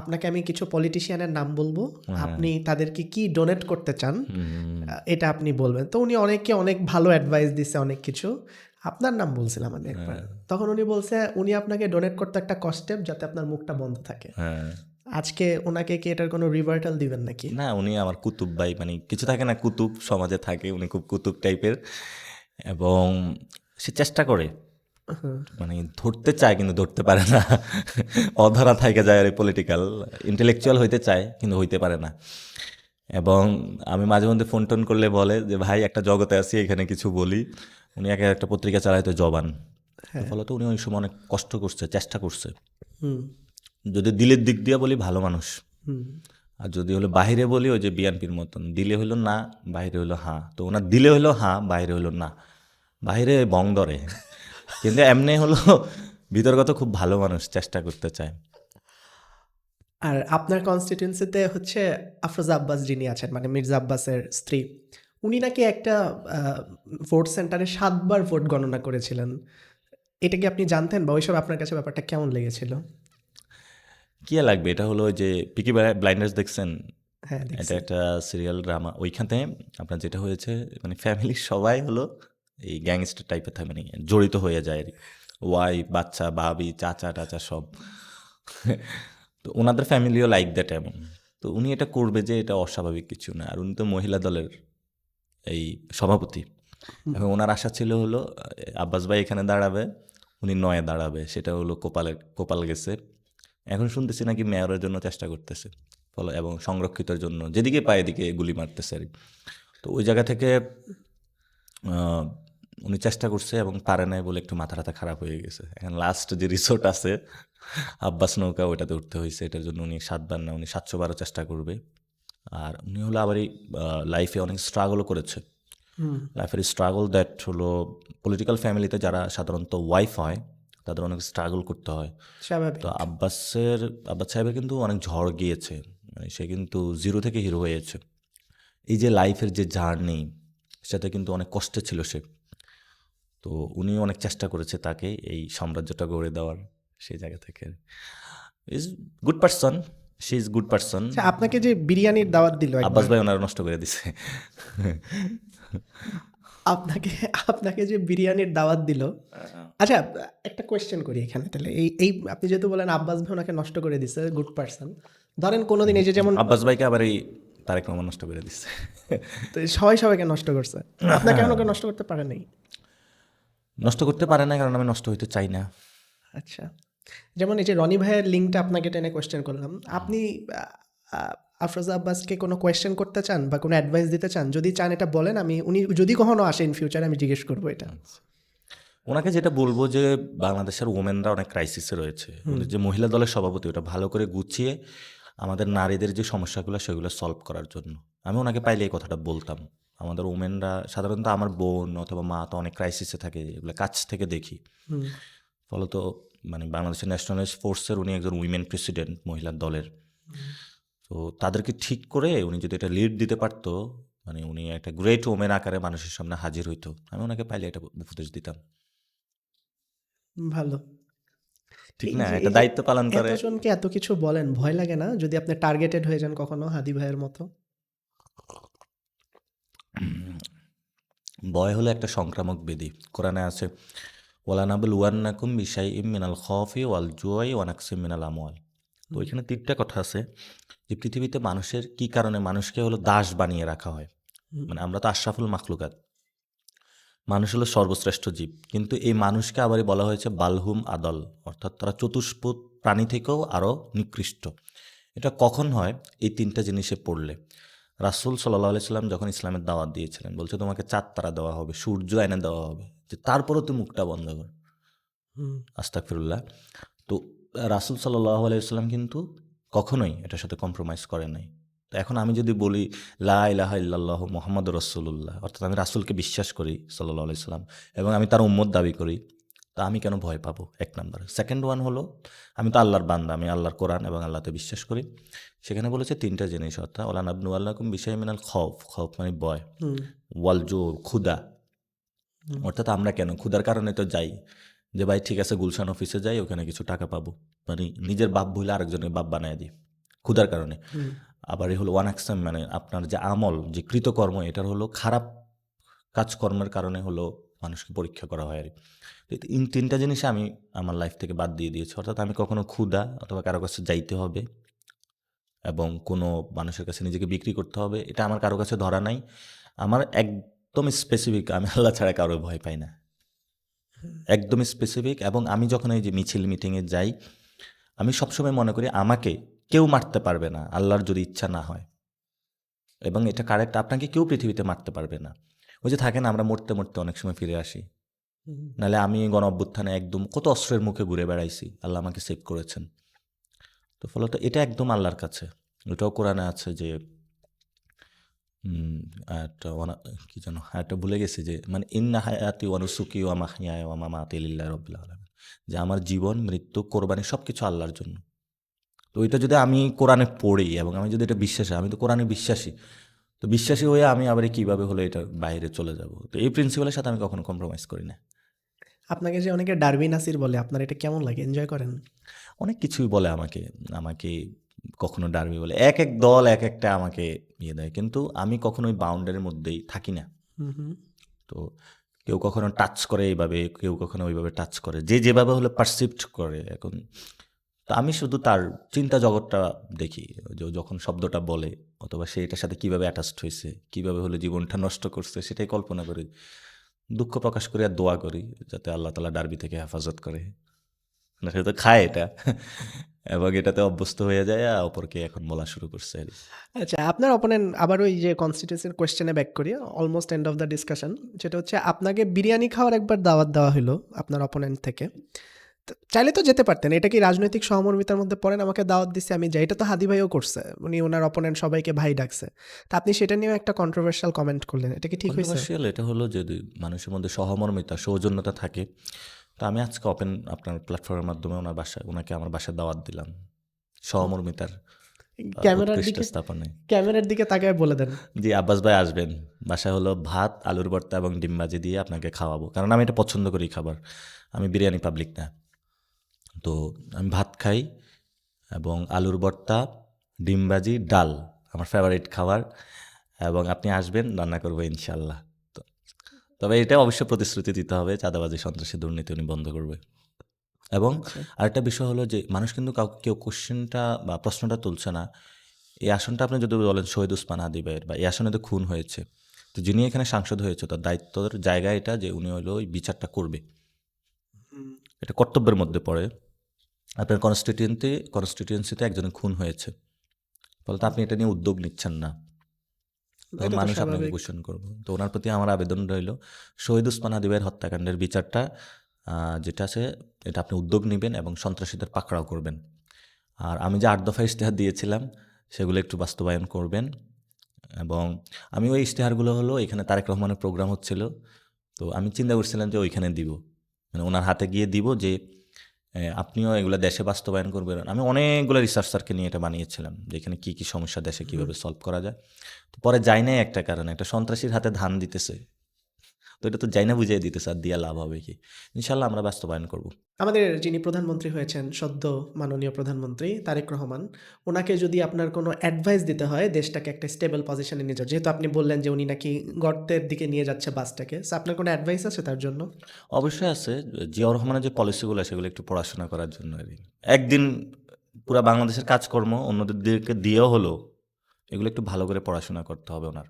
আপনাকে আমি কিছু পলিটিশিয়ানের নাম বলবো, আপনি তাদেরকে কি ডোনেট করতে চান এটা আপনি বলবেন। তো উনি অনেক ভালো অ্যাডভাইস দিছে অনেক কিছু। আপনার নাম বলছিলাম আমি একবার। তখন উনি বলছে উনি আপনাকে ডোনেট করতে একটা কস্টেপ যাতে আপনার মুখটা বন্ধ থাকে। হ্যাঁ। আজকে ওনাকে কি এটার কোনো রিভার্টাল দিবেন নাকি? না, উনি আমার কুতুব ভাই, মানে কিছু থাকে না, কুতুব সমাজে থাকে, উনি খুব কুতুব টাইপের। এবং সে চেষ্টা করে, মানে ধরতে চায় কিন্তু ধরতে পারে না। অধরা থাইকা যায় আর পলিটিক্যাল ইন্টেলেকচুয়াল হইতে চায় কিন্তু হইতে পারে না। এবং আমি মাঝে মধ্যে ফোন টোন করলে বলে যে ভাই একটা জগতে আছি, এখানে কিছু বলি। উনি একটা পত্রিকা চালাইতো জবান। ফলত উনি ওই সময় অনেক কষ্ট করছে, চেষ্টা করছে। হুম, যদি দিলের দিক দিয়ে বলি ভালো মানুষ, হুম, আর যদি হলো বাহিরে বলি ওই যে বিএনপির মতন, দিলে হইলো না, বাইরে হইলো হ্যাঁ। তো ওনার দিলে হইলো হ্যাঁ, বাইরে হইলো না। বাইরে বং ধরে, কিন্তু এমনি হলো ভিতরগত খুব ভালো মানুষ, চেষ্টা করতে চায়। আর আপনার কনস্টিটিউয়েন্সিতে হচ্ছে আফরোজা আব্বাস যিনি আছেন, মানে মির্জা আব্বাসের স্ত্রী, উনি নাকি একটা ভোট সেন্টারে 7 বার ভোট গণনা করেছিলেন। এটা কি আপনি জানতেন, বা ওইসব আপনার কাছে ব্যাপারটা কেমন লেগেছিল? কি আর লাগবে, এটা হলো ওই যে পিকি ব্লাইন্ডার্স দেখছেন? হ্যাঁ, এটা দেখছি। একটা সিরিয়াল ড্রামা। ওইখানে আপনার যেটা হয়েছে, মানে ফ্যামিলির সবাই হলো এই গ্যাংস্টার টাইপের থাকে, মানে জড়িত হয়ে যায় আর কি। ওয়াইফ, বাচ্চা, ভাবি, চাচা টাচা সব। তো ওনাদের ফ্যামিলিও লাইক দ্যাট এমন। তো উনি এটা করবে যে এটা অস্বাভাবিক কিছু না। আর উনি তো মহিলা দলের এই সভাপতি। এবং ওনার আশা ছিল হলো আব্বাস ভাই এখানে দাঁড়াবে, উনি 9-এ দাঁড়াবে। সেটা হলো কোপাল গেছে। এখন শুনতেছি নাকি মেয়রের জন্য চেষ্টা করতেছে, ফলে এবং সংরক্ষিতের জন্য যেদিকে পায় এদিকে গুলি মারতেছে আর কি। তো ওই জায়গা থেকে আহ, উনি চেষ্টা করছে এবং পারে নাই বলে একটু মাথা খারাপ হয়ে গেছে। এখন লাস্ট যে রিসোর্ট আছে আব্বাস নৌকা, ওইটাতে উঠতে হয়েছে। এটার জন্য উনি 7 বার না, উনি 700বারও চেষ্টা করবে। আর উনি হলো আবার এই লাইফে অনেক স্ট্রাগলও করেছে। লাইফের স্ট্রাগল দ্যাট হলো পলিটিক্যাল ফ্যামিলিতে যারা সাধারণত ওয়াইফ হয় তাদের অনেক স্ট্রাগল করতে হয়। স্বাভাবিক। তো আব্বাস সাহেবের কিন্তু অনেক ঝড় গিয়েছে, মানে সে কিন্তু জিরো থেকে হিরো হয়েছে। এই যে লাইফের যে জার্নি, সেটা কিন্তু অনেক কষ্টে ছিল সে। তো উনি অনেক চেষ্টা করেছে তাকে এই সাম্রাজ্যটা গড়ে দেওয়ার, সেই জায়গা থেকে। Is good person, she is good person. আচ্ছা, আপনাকে যে বিরিয়ানির দাওয়াত দিল আব্বাস একবার, ভাই ওনারা নষ্ট করে দিছে। আপনাকে আপনাকে যে বিরিয়ানির দাওয়াত দিল, আচ্ছা একটা কোয়েশ্চেন করি এখানে তাহলে। এই এই আপনি যেহেতু বলেন আব্বাস ভাই ওনাকে নষ্ট করে দিছে, গুড পারসন, ধরেন কোনোদিন এই যে যেমন আব্বাস ভাইকে আবার এই তারেক রহমান নষ্ট করে দিচ্ছে। তো সবাইকে নষ্ট করছে, আপনাকে কেন নষ্ট করতে পারে নাই? নষ্ট করতে পারে না কারণ আমি নষ্ট হইতে চাই না। আচ্ছা, যেমন এই যে রনি ভাইয়ের লিঙ্কটা আপনাকে টেনে কোয়েশ্চেন করলাম, আপনি আফরোজা আব্বাসকে কোনো কোয়েশ্চেন করতে চান বা কোনো অ্যাডভাইস দিতে চান? যদি চান এটা বলেন, উনি যদি কখনো আসে ইন ফিউচারে আমি জিজ্ঞেস করবো এটা। ওনাকে যেটা বলবো যে বাংলাদেশের ওমেনরা অনেক ক্রাইসিসে রয়েছে। উনি যে মহিলা দলের সভাপতি, ওটা ভালো করে গুছিয়ে আমাদের নারীদের যে সমস্যাগুলো সেগুলো সলভ করার জন্য আমি ওনাকে পাইলে এই কথাটা বলতাম। আমাদের ওমেনরা সাধারণত, আমার বোন অথবা মা তো অনেক ক্রাইসিসে থাকে, এগুলো কাছ থেকে দেখি। ফলত মানে বাংলাদেশের ন্যাশনালিস্ট ফোর্সের উনি একজন উইমেন প্রেসিডেন্ট মহিলার দলের। তো তাদেরকে ঠিক করে উনি যদি এটা লিড দিতে পারতো, মানে উনি একটা গ্রেট ওমেন আকারে মানুষের সামনে হাজির হইতো, আমি ওনাকে পাইলে এটা উপদেশ দিতাম। ভালো। ঠিক এই না? যে একটা এই যে দায়িত্ব পালন করে। এতজনকে এত কিছু বলেন, ভয় লাগে না যদি আপনি টার্গেটেড হয়ে যান কখনো হাদি ভাইয়ের মতো? ভয় হলো একটা সংক্রামক ব্যাধি। কোরআনে আছে, ওয়ালানাবলুওয়ান্নাকুম বিশাইইম মিনাল খাউফি ওয়াল জুই ওয়া নাকসিম মিনাল আমওয়াল। তো হুম, এখানে ৩ টা কথা আছে যে পৃথিবীতে মানুষের কি কারণে মানুষকে হলো দাস বানিয়ে রাখা হয়। হুম, মানে আমরা তো আশরাফুল মাখলুকাত। মানুষ হলো সর্বশ্রেষ্ঠ জীব। কিন্তু এই মানুষকে আবারই বলা হয়েছে বালহুম আদল, অর্থাৎ তারা চতুষ্পদ প্রাণী থেকেও আরও নিকৃষ্ট। এটা কখন হয়? এই ৩ টা জিনিসে পড়লে। রাসূল সাল্লাল্লাহু আলাইহি সাল্লাম যখন ইসলামের দাওয়াত দিয়েছিলেন, বলছে তোমাকে চাঁদ তারা দেওয়া হবে, সূর্য এনে দেওয়া হবে। যে তারপরেও তুই মুখটা বন্ধ কর। হুম, আস্তাগফিরুল্লাহ। তো রাসূল সাল্লাল্লাহু আলাইহি সাল্লাম কিন্তু কখনোই এটার সাথে কম্প্রোমাইজ করেন নাই। তো এখন আমি যদি বলি লা ইলাহা ইল্লাল্লাহু মুহাম্মাদুর রাসূলুল্লাহ, অর্থাৎ আমি রাসূলকে বিশ্বাস করি সাল্লাল্লাহু আলাইহি সাল্লাম এবং আমি তার উম্মত দাবি করি, তা আমি কেন ভয় পাবো? ১ নাম্বার। সেকেন্ড ওয়ান হলো আমি তো আল্লাহর বান্দা, আমি আল্লাহর কোরআন এবং আল্লাহতে বিশ্বাস করি। সেখানে বলেছে ৩ টা জিনিস, অর্থাৎ ওয়ালা নাবলুওয়ান্নাকুম বিশাইইম মিনাল খাউফ, খাউফ মানে ভয়, হুম, ওয়াল জু ক্ষুধা, হুম, অর্থাৎ আমরা কেন ক্ষুধার কারণে তো যাই যে ভাই ঠিক আছে গুলশান অফিসে যাই, ওখানে কিছু টাকা পাবো, মানে নিজের বাপ ভুলে আরেকজনের বাপ বানায় দিই ক্ষুধার কারণে। হুম, আবার এই হলো ওয়ান আকসাম, মানে আপনার যে আমল যে কৃতকর্ম এটার হলো খারাপ কাজকর্মের কারণে হলো মানুষকে পরীক্ষা করা হয় আর কি। তো এই ৩টা জিনিস আমি আমার লাইফ থেকে বাদ দিয়ে দিয়েছি, অর্থাৎ আমি কখনো ক্ষুধা অথবা কারো কাছে যাইতে হবে এবং কোনো মানুষের কাছে নিজেকে বিক্রি করতে হবে, এটা আমার কারো কাছে ধরা নাই। আমার একদম স্পেসিফিক, আমি আল্লাহ ছাড়া কারো ভয় পাই না, একদম স্পেসিফিক। এবং আমি যখন এই যে মিছিল মিটিংয়ে যাই, আমি সবসময় মনে করি আমাকে কেউ মারতে পারবে না আল্লাহর যদি ইচ্ছা না হয়। এবং এটা কারেক্ট, আপনাকে কেউ পৃথিবীতে মারতে পারবে না। ওই যে থাকে না, আমরা মরতে মরতে অনেক সময় ফিরে আসি। হুম। নাহলে আমি গণ অভ্যুত্থানে একদম কত অস্ত্রের মুখে ঘুরে বেড়াইছি, আল্লাহ আমাকে সেভ করেছেন। তো ফলত এটা একদম আল্লাহর কাছে। ওটাও কোরআনে আছে যে উম, একটা কি যেন, একটা ভুলে গেছি যে মানে ইন্না হায়াতি ওয়া নুসুকি ওয়া মাহইয়ায়া ওয়া মামাতি লিল্লাহি রাব্বিল আলামিন, যে আমার জীবন মৃত্যু কোরবানি সবকিছু আল্লাহর জন্য। তো এটা যদি আমি কোরআনে পড়ি এবং আমি যদি এটা বিশ্বাসী, আমি তো কোরআনে বিশ্বাসী, তো বিশ্বাসী হয়ে আমি আবার কিভাবে হলো এটা বাইরে চলে যাব? তো এই প্রিন্সিপালের সাথে আমি কখনো কম্প্রোমাইজ করি না। আপনাকে যে অনেকে ডারউইন নাসির বলে, আপনার এটা কেমন লাগে? এনজয় করেন? অনেক কিছুই বলে আমাকে, আমাকে কখনো ডার্বি বলে, এক এক দল এক একটা আমাকে ইয়ে দেয়, কিন্তু আমি কখনো ওই বাউন্ডারির মধ্যেই থাকি না। হুম, হুম, তো কেউ কখনো টাচ করে এইভাবে, কেউ কখনো ওইভাবে টাচ করে, যে যেভাবে হলো পারসিভড করে এখন। তো আমি শুধু তার চিন্তা জগৎটা দেখি, যে ও যখন শব্দটা বলে অথবা সে এটার সাথে কিভাবে অ্যাটাচড হয়েছে, কিভাবে হলো জীবনটা নষ্ট করছে, সেটাই কল্পনা করি, দুঃখ প্রকাশ করি আর দোয়া করি যাতে আল্লাহ তাআলা ডার্বি থেকে হেফাজত করে। না সে তো খায় এটা এবং এটাতে অভ্যস্ত হয়ে যায় আর অপরকে এখন বলা শুরু করছে আর কি। আচ্ছা, আপনার অপোনেন্ট আবার ওই যে কনস্টিটিউয়েন্সির কোয়েশ্চেনে ব্যাক করি, almost end of the discussion. যেটা হচ্ছে আপনাকে বিরিয়ানি খাওয়ার একবার দাওয়াত দেওয়া হলো আপনার অপোনেন্ট থেকে। তো চাইলে তো যেতে পারতেন। এটা কি রাজনৈতিক সহমর্মিতার মধ্যে পড়েন? আমাকে দাওয়াত দিছে, আমি যাই। এটা তো হাদি ভাইও করছে। উনি ওনার অপোনেন্ট সবাইকে ভাই ডাকছে। তা আপনি সেটা নিয়েও একটা কন্ট্রোভার্সিয়াল কমেন্ট করলেন। এটা কি ঠিক হইছে? কন্ট্রোভার্সিয়াল এটা হলো যদি মানুষের মধ্যে সহমর্মিতা সৌজন্যতা থাকে। তো আমি আজকে ওপেন আপনার প্ল্যাটফর্মের মাধ্যমে ওনার বাসায়, ওনাকে আমার বাসায় দাওয়াত দিলাম সহমর্মিতার ক্যামেরার উৎকৃষ্ট দিকে স্থাপনে। ক্যামেরার দিকে তাকায় বলে দেন। জি, আব্বাস ভাই আসবেন, বাসায় হলো ভাত আলুর ভর্তা এবং ডিম ভাজি দিয়ে আপনাকে খাওয়াবো, কারণ আমি এটা পছন্দ করি খাবার, আমি বিরিয়ানি পাবলিক না। তো আমি ভাত খাই এবং আলুর ভর্তা, ডিম ভাজি, ডাল আমার ফেভারিট খাবার, এবং আপনি আসবেন, রান্না করবো ইনশাল্লাহ। তো তবে এটা অবশ্যই প্রতিশ্রুতি দিতে হবে, চাঁদাবাজি সন্ত্রাসী দুর্নীতি উনি বন্ধ করবে। এবং আচ্ছা। আরেকটা বিষয় হলো যে মানুষ কিন্তু কেউ কোশ্চেনটা বা প্রশ্নটা তুলছে না, এই আসনটা আপনি যদি বলেন শহীদ উসমান হাদি ভাইয়ের, বা এই আসনে তো খুন হয়েছে, তো যিনি এখানে সাংসদ হয়েছে তার দায়িত্বের জায়গা এটা যে উনি হলো ওই বিচারটা করবে, হুম, এটা কর্তব্যের মধ্যে পড়ে। আপনার কনস্টিটিউয়েন্সিতে একজনের খুন হয়েছে, ফলে তো আপনি এটা নিয়ে উদ্যোগ নিচ্ছেন না, তখন এটা তো মানুষ আপনাকে স্বাভাবিক। কোশ্চেন করবে। তো ওনার প্রতি আমার আবেদন রইল, শহীদ উসমান হাদি ভাইয়ের হত্যাকাণ্ডের বিচারটা যেটা আছে এটা আপনি উদ্যোগ নেবেন এবং সন্ত্রাসীদের পাকড়াও করবেন। আর আমি যে ৮ দফা ইশতেহার দিয়েছিলাম সেগুলো একটু বাস্তবায়ন করবেন। এবং আমি ওই ইশতেহারগুলো হলো, এখানে তারেক রহমানের প্রোগ্রাম হচ্ছিল, তো আমি চিন্তা করছিলাম যে ওইখানে দিব, মানে ওনার হাতে গিয়ে দিব যে আপনিও এগুলো দেশে বাস্তবায়ন করবেন। আমি অনেকগুলো রিসার্চারকে নিয়ে এটা বানিয়েছিলাম যে এখানে কী কী সমস্যা দেশে কীভাবে সলভ করা যায়। তো পরে যাই নাই একটা কারণে, একটা সন্ত্রাসীর হাতে ধান দিতেছে, তো তো এটা তো যাই না বুঝিয়ে দিতে স্যার দিয়া লাভ হবে কি? ইনশাল্লাহ আমরা বাস্তবায়ন করব। আমাদের যিনি প্রধানমন্ত্রী হয়েছেন, সদ্য মাননীয় প্রধানমন্ত্রী তারেক রহমান, ওনাকে যদি আপনার কোনো অ্যাডভাইস দিতে হয় দেশটাকে একটা স্টেবল পজিশনে নিয়ে যাওয়ার, যেহেতু আপনি বললেন যে উনি নাকি গর্তের দিকে নিয়ে যাচ্ছে বাসটাকে, সো আপনার কোনো অ্যাডভাইস আছে তার জন্য? অবশ্যই আছে। জিয়াউর রহমানের যে পলিসিগুলো সেগুলো একটু পড়াশোনা করার জন্য আরকি। একদিন পুরা বাংলাদেশের কাজকর্ম অন্যদেরকে দিয়েও হলো এগুলো একটু ভালো করে পড়াশোনা করতে হবে ওনার।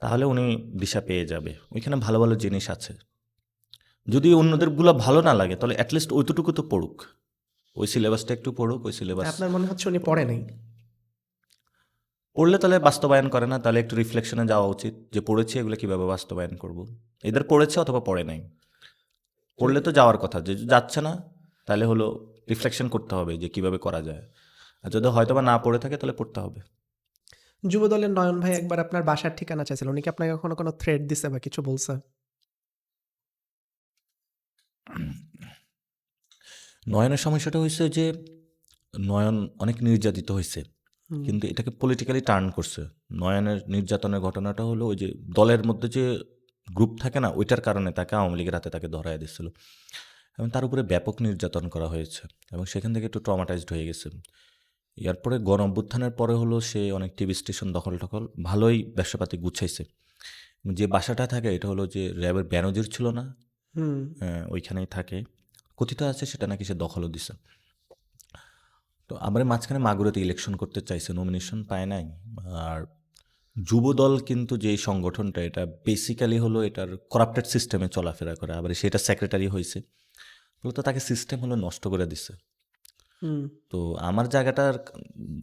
তাহলে উনি দিশা পেয়ে যাবে। ওইখানে ভালো, ভালো জিনিস আছে। যদি অন্যদেরগুলা ভালো না লাগে তাহলে এট লিস্ট ওইটুকু তো পড়ুক। ওই সিলেবাসটা একটু পড়ুক, ওই সিলেবাস আপনার মনে হচ্ছে উনি পড়ে নাই? পড়লে তাহলে বাস্তবায়ন করে না, তাহলে একটু রিফ্লেকশনে যাওয়া উচিত যে পড়েছি এগুলো কিভাবে বাস্তবায়ন করব। এদের পড়েছে অথবা পড়ে নাই। পড়লে তো যাওয়ার কথা, যে যাচ্ছে না তাহলে হলো রিফ্লেকশন করতে হবে যে কিভাবে করা যায়। আর যদি হয়তোবা না পড়ে থাকে তাহলে পড়তে হবে। যুবদলের নয়ন ভাই একবার আপনার বাসার ঠিকানা চাইছিল, উনি কি আপনাকে কখনো কোনো থ্রেট দিছে বা কিছু বলছে? নয়নের সমস্যাটা হয়েছে যে নয়ন অনেক নির্যাতিত হয়েছে, কিন্তু এটাকে পলিটিক্যালি টার্ন করছে। নয়নের নির্যাতনের ঘটনাটা হলো ওই যে দলের মধ্যে যে গ্রুপ থাকে না, ওইটার কারণে তাকে আওয়ামী লীগের হাতে তাকে ধরায় দিচ্ছিল এবং তার উপরে ব্যাপক নির্যাতন করা হয়েছে এবং সেখান থেকে একটু ট্রমাটাইজড হয়ে গেছে। এরপরে গণ অভ্যুত্থানের পরে হলো সে অনেক টিভি স্টেশন দখল টখল ভালোই ব্যবসাপাতি গুছাইছে। যে বাসাটা থাকে এটা হলো যে র্যাবের ব্যানজির ছিল না, ওইখানেই থাকে। কথিত আছে সেটা নাকি সে দখলও দিছে। তো আবার মাঝখানে মাগুরাতে ইলেকশন করতে চাইছে, নমিনেশন পায় নাই। আর যুবদল কিন্তু যেই সংগঠনটা এটা বেসিক্যালি হলো এটার করাপ্টেড সিস্টেমে চলাফেরা করে, আবার সেটা সেক্রেটারি হয়েছে, মূলত তাকে সিস্টেম হলো নষ্ট করে দিছে। তো আমার জায়গাটা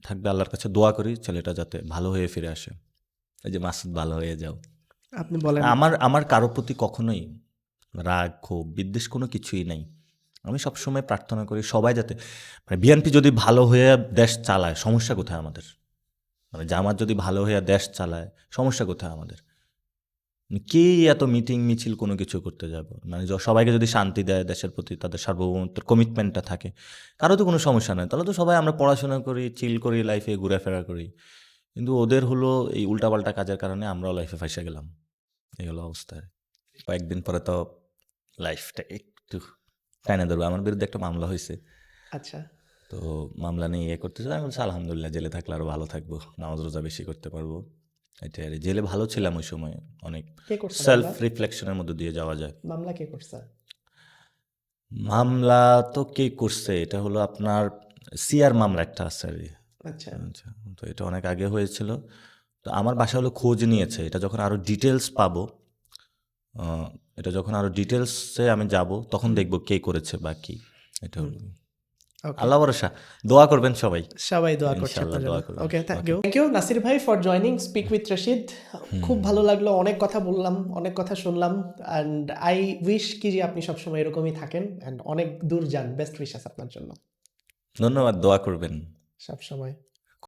থাকবে আল্লাহর কাছে দোয়া করি ছেলেটা যাতে ভালো হয়ে ফিরে আসে। এই যে মাসুদ ভালো হয়ে যাও। আপনি বলেন। আমার আমার কারো প্রতি কখনোই রাগ ক্ষোভ বিদ্বেষ কোনো কিছুই নাই। আমি সবসময় প্রার্থনা করি সবাই যাতে, মানে বিএনপি যদি ভালো হয়ে দেশ চালায় সমস্যা কোথায় আমাদের? মানে জামাত যদি ভালো হয়ে দেশ চালায় সমস্যা কোথায় আমাদের? কে এত মিটিং মিছিল কোনো কিছু করতে যাবো? মানে সবাইকে যদি শান্তি দেয়, দেশের প্রতি তাদের সার্বভৌমত্বের কমিটমেন্টটা থাকে, কারো তো কোনো সমস্যা নয়। তাহলে তো সবাই আমরা পড়াশোনা করি, চিল করি, লাইফে ঘুরেফেরা করি। কিন্তু ওদের হলো এই উল্টাপাল্টা কাজের কারণে আমরাও লাইফে ফাঁসে গেলাম। এই হলো অবস্থা। কয়েকদিন পরে তো লাইফটা একটু টাইনা ধরবো। আমার বিরুদ্ধে একটা মামলা হয়েছে। আচ্ছা। তো মামলা নিয়ে করতেছে, আমি বলছি আলহামদুলিল্লাহ জেলে থাকলে আরো ভালো থাকবো, নামাজ রোজা বেশি করতে পারবো। এটাই আর কি। জেলে ভালো ছিলাম ওই সময়, অনেক কে করছে সেলফ মামলা? রিফ্লেকশনের মধ্যে দিয়ে যাওয়া যায়। মামলা কে করছে? মামলা তো কে করছে, এটা হলো আপনার সিআর মামলা একটা আছে আর কি। আচ্ছা। আচ্ছা, তো এটা অনেক আগে হয়েছিল। তো আমার বাসা হলো খোঁজ নিয়েছে, এটা যখন আরো ডিটেলস পাবো, এটা যখন আরো ডিটেলসে আমি যাব তখন দেখবো কে করেছে বা কি। এটা হলো ওকে। আল্লাহ ভরসা। দোয়া করবেন সবাই। সবাই দোয়া করছে ইনশাআল্লাহ আপনার জন্য। দোয়া করবেন। ওকে, থ্যাংক ইউ নাসির ভাই for joining speak with Rashid. খুব ভালো লাগলো, অনেক কথা বললাম, অনেক কথা শুনলাম, অ্যান্ড আই উইশ কি যে আপনি সবসময় এরকমই থাকেন অ্যান্ড অনেক দূর যান। বেস্ট উইশেস আপনার জন্য ধন্যবাদ, দোয়া করবেন। সবসময়।